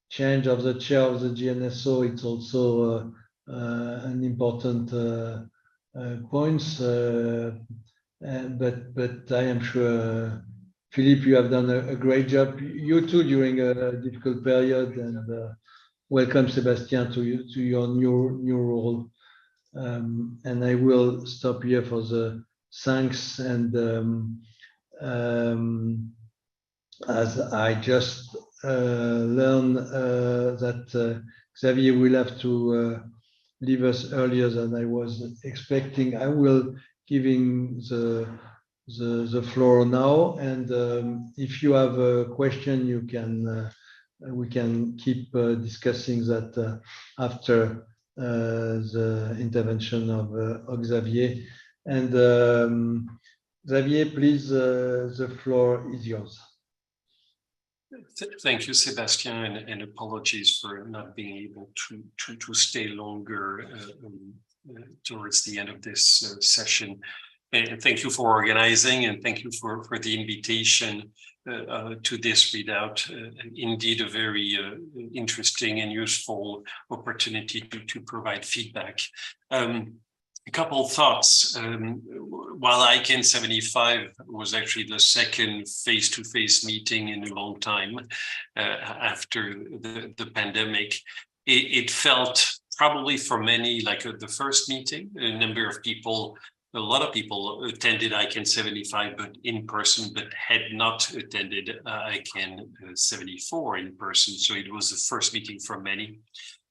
change of the chair of the GNSO, it's also an important points, but I am sure, Philippe, you have done a great job. You too, during a difficult period, and welcome, Sebastian, to your new role. And I will stop here for the thanks, and as I just learned that Xavier will have to leave us earlier than I was expecting, I will give him the floor now. And if you have a question, you can we can keep discussing that after the intervention of Xavier. And Xavier, please, the floor is yours. Thank you, Sebastian, and apologies for not being able to stay longer towards the end of this session. And thank you for organizing, and thank you for the invitation to this readout. Indeed, a very interesting and useful opportunity to provide feedback. A couple of thoughts. While ICANN75 was actually the second face-to-face meeting in a long time after the pandemic, it felt probably for many like the first meeting. A lot of people attended ICANN75 but in person, but had not attended ICANN74 in person. So it was the first meeting for many,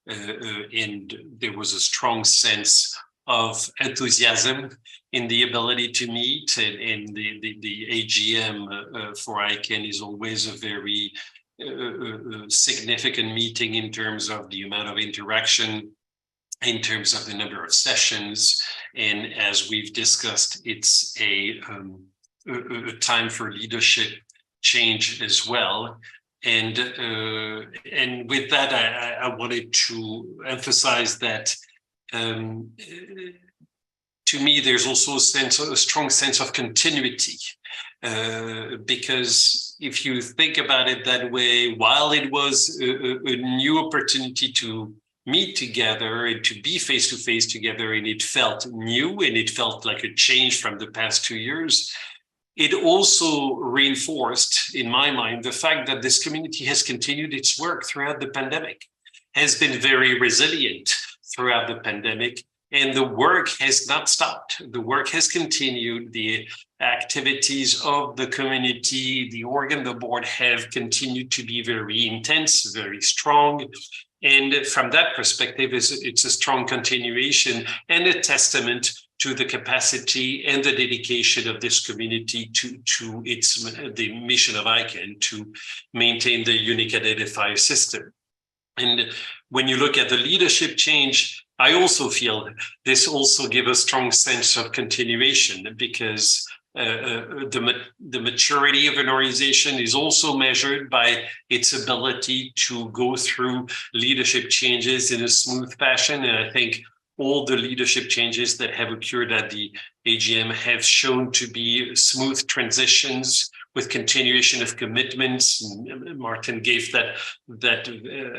and there was a strong sense of enthusiasm in the ability to meet, and the AGM for ICANN is always a very significant meeting in terms of the amount of interaction, in terms of the number of sessions, and as we've discussed, it's a time for leadership change as well. And with that, I wanted to emphasize that to me, there's also a strong sense of continuity, because if you think about it that way, while it was a new opportunity to meet together and to be face-to-face together, and it felt new and it felt like a change from the past 2 years, it also reinforced, in my mind, the fact that this community has continued its work throughout the pandemic, has been very resilient throughout the pandemic, and the work has not stopped. The work has continued. The activities of the community, the organ, the board have continued to be very intense, very strong. And from that perspective, it's a strong continuation and a testament to the capacity and the dedication of this community to the mission of ICANN to maintain the unique identifier system. And when you look at the leadership change, I also feel this also gives a strong sense of continuation, because the maturity of an organization is also measured by its ability to go through leadership changes in a smooth fashion. And I think all the leadership changes that have occurred at the AGM have shown to be smooth transitions with continuation of commitments. Martin gave that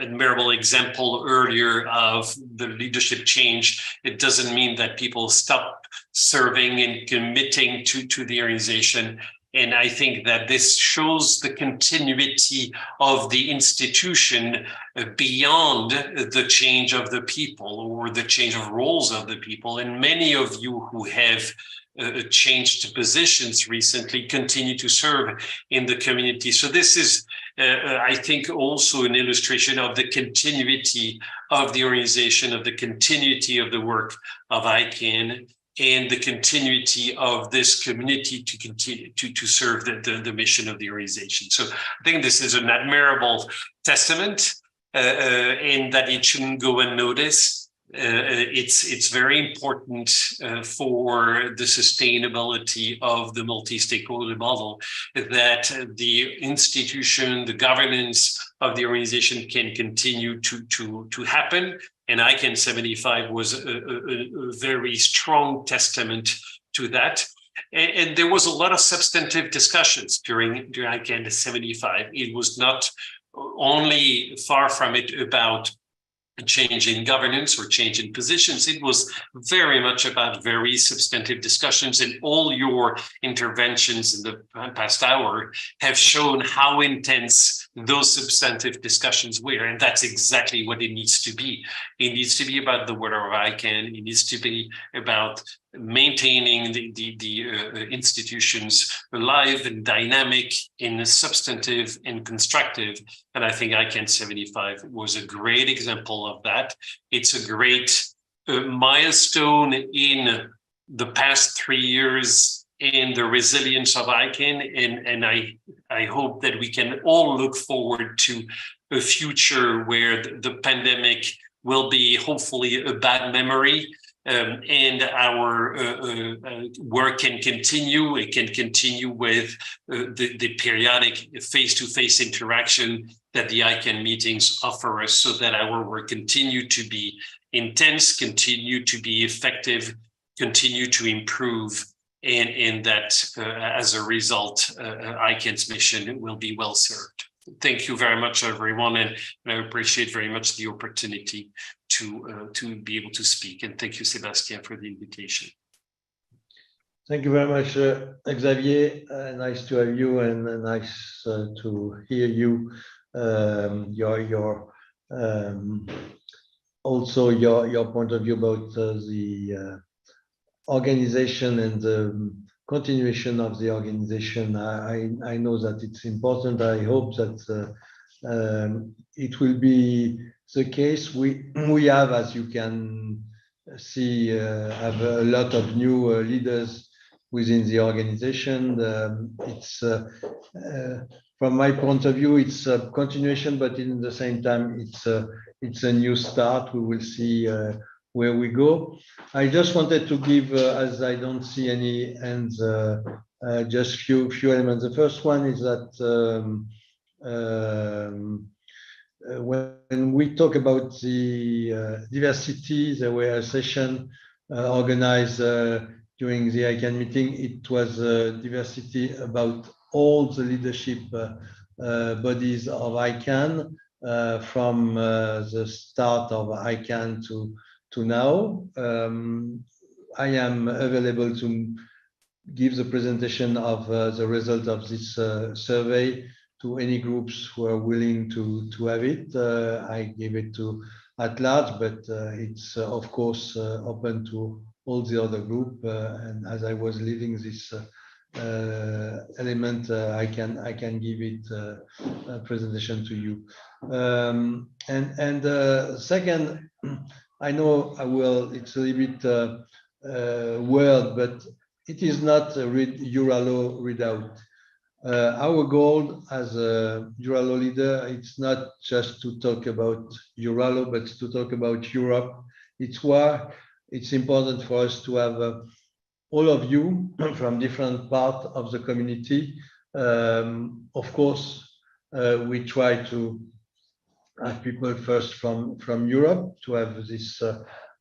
admirable example earlier of the leadership change. It doesn't mean that people stop serving and committing to the organization. And I think that this shows the continuity of the institution beyond the change of the people or the change of roles of the people. And many of you who have changed positions recently continue to serve in the community. So this is, I think, also an illustration of the continuity of the organization, of the continuity of the work of ICANN, and the continuity of this community to continue to serve the mission of the organization. So I think this is an admirable testament, and that it shouldn't go unnoticed. It's very important for the sustainability of the multi-stakeholder model that the institution, the governance of the organization can continue to happen. And ICANN75 was a very strong testament to that. And there was a lot of substantive discussions during ICANN75. It was not only, far from it, about change in governance or change in positions. It was very much about very substantive discussions, and all your interventions in the past hour have shown how intense those substantive discussions were. And that's exactly what it needs to be. It needs to be about the word of ICANN. It needs to be about maintaining the institutions alive and dynamic in substantive and constructive. And I think ICANN75 was a great example of that. It's a great milestone in the past 3 years in the resilience of ICANN. And I hope that we can all look forward to a future where the pandemic will be hopefully a bad memory. And our work can continue. It can continue with the periodic face-to-face interaction that the ICANN meetings offer us, so that our work continue to be intense, continue to be effective, continue to improve, and that as a result, ICANN's mission will be well served. Thank you very much, everyone, and I appreciate very much the opportunity to be able to speak. And thank you, Sébastien, for the invitation. Thank you very much, Xavier. Nice to have you, and nice to hear you. Also your point of view about the organization and the continuation of the organization. I know that it's important. I hope that it will be the case. We have, as you can see, have a lot of new leaders within the organization. It's from my point of view, it's a continuation, but in the same time, it's a new start. We will see where we go. I just wanted to give, as I don't see any hands, just few elements. The first one is that when we talk about the diversity, there were a session organized during the ICANN meeting. It was diversity about all the leadership bodies of ICANN from the start of ICANN to now. I am available to give the presentation of the result of this survey to any groups who are willing to have it. I gave it to at large, but it's of course open to all the other group. And as I was leading this element, I can give it a presentation to you. And second, I know I will. It's a little bit word, but it is not a EURALO readout. Our goal as a EURALO leader, it's not just to talk about EURALO, but to talk about Europe. It's why it's important for us to have all of you from different parts of the community. Of course, we try to have people first from Europe to have this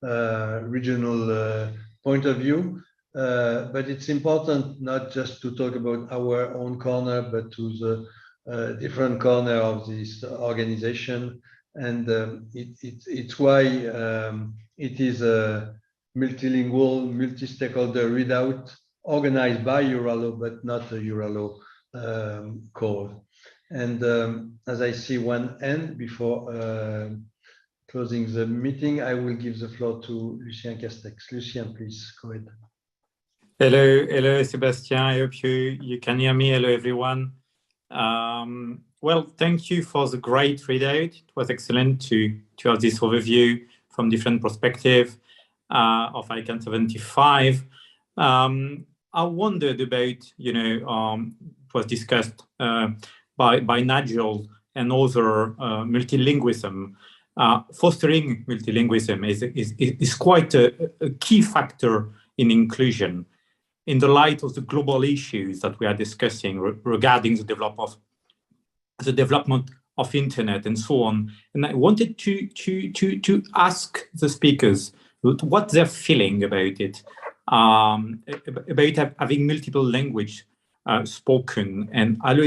regional point of view. But it's important not just to talk about our own corner, but to the different corner of this organization. And it's why it is a multilingual, multi-stakeholder readout organized by EURALO, but not a EURALO call. And as I see one end before closing the meeting, I will give the floor to Lucien Castex. Lucien, please go ahead. Hello, Sebastian. I hope you can hear me. Hello, everyone. Well, thank you for the great readout. It was excellent to have this overview from different perspectives of ICANN75. I wondered about, it was discussed by Nigel and other multilingualism. Fostering multilingualism is quite a key factor in inclusion in the light of the global issues that we are discussing regarding the development of internet and so on. And I wanted to ask the speakers what they're feeling about it, about having multiple language spoken, and how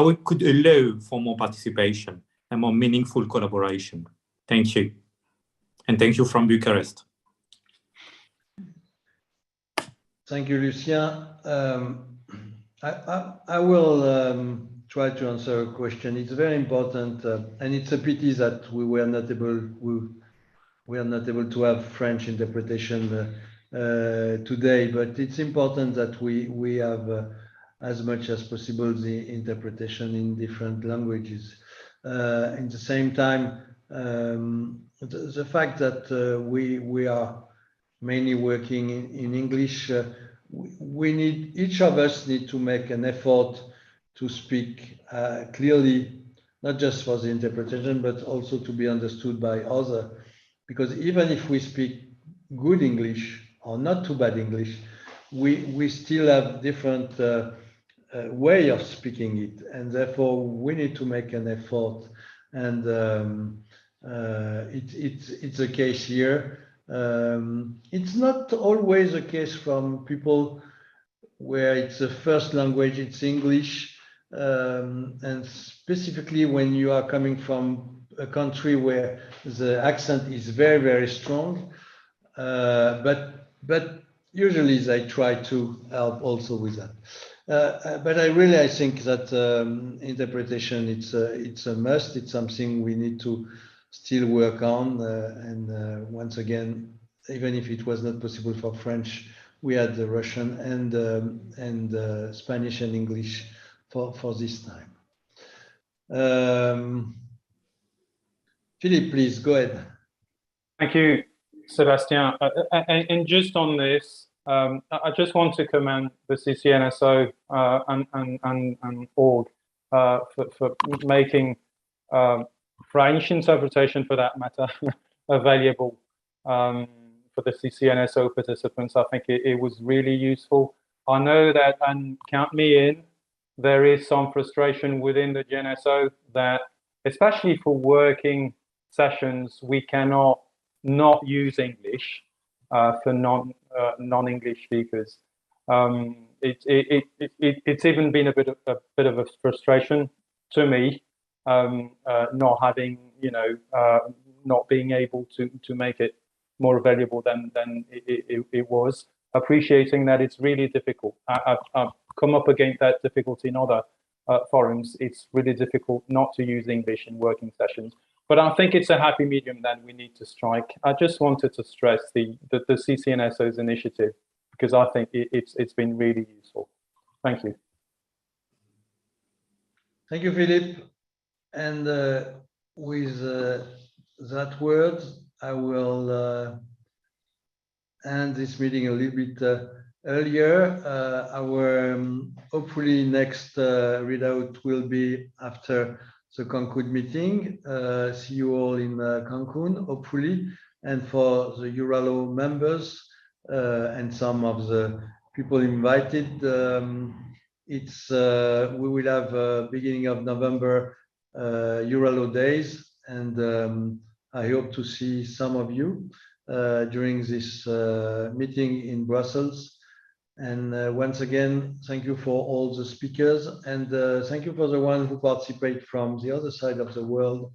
it could allow for more participation and more meaningful collaboration. Thank you. And thank you from Bucharest. Thank you, Lucien. I will try to answer a question. It's very important, and it's a pity that we were not able to have French interpretation today. But it's important that we have as much as possible the interpretation in different languages. In the same time, the fact that we are mainly working in English, each of us need to make an effort to speak clearly, not just for the interpretation, but also to be understood by others. Because even if we speak good English or not too bad English, we still have different way of speaking it, and therefore we need to make an effort. And it's a case here. It's not always the case from people where it's the first language, it's English, and specifically when you are coming from a country where the accent is very, very strong. But usually they try to help also with that. But I think that interpretation, it's a must. It's something we need to still work on. And once again, even if it was not possible for French, we had the Russian and Spanish and English for this time. Philippe, please go ahead. Thank you, Sebastian. And just on this, I just want to commend the CCNSO and org for making French interpretation, for that matter, available for the CCNSO participants. I think it was really useful. I know that, and count me in, there is some frustration within the GNSO that, especially for working sessions, we cannot not use English for non-English speakers. It's even been a bit of a frustration to me, not having, not being able to make it more valuable than it was. Appreciating that it's really difficult. I've come up against that difficulty in other forums. It's really difficult not to use English in working sessions. But I think it's a happy medium that we need to strike. I just wanted to stress the CCNSO's initiative, because I think it's been really useful. Thank you. Thank you, Philippe. And with that word, I will end this meeting a little bit earlier. Our hopefully next readout will be after the Cancun meeting. See you all in Cancun, hopefully. And for the EURALO members and some of the people invited, we will have beginning of November EURALO days, and I hope to see some of you during this meeting in Brussels. And once again, thank you for all the speakers, and thank you for the ones who participate from the other side of the world,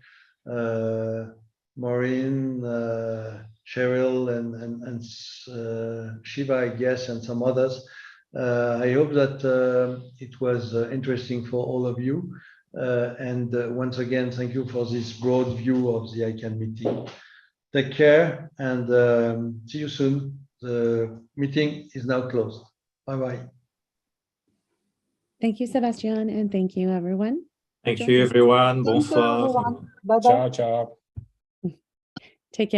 Maureen, Cheryl, and Shiva, I guess, and some others. I hope that it was interesting for all of you. And once again, thank you for this broad view of the ICANN meeting. Take care and see you soon. The meeting is now closed. Bye-bye. Thank you, Sebastian, and thank you, everyone. Thank you, everyone. Bonsoir. Bye-bye. Ciao, ciao.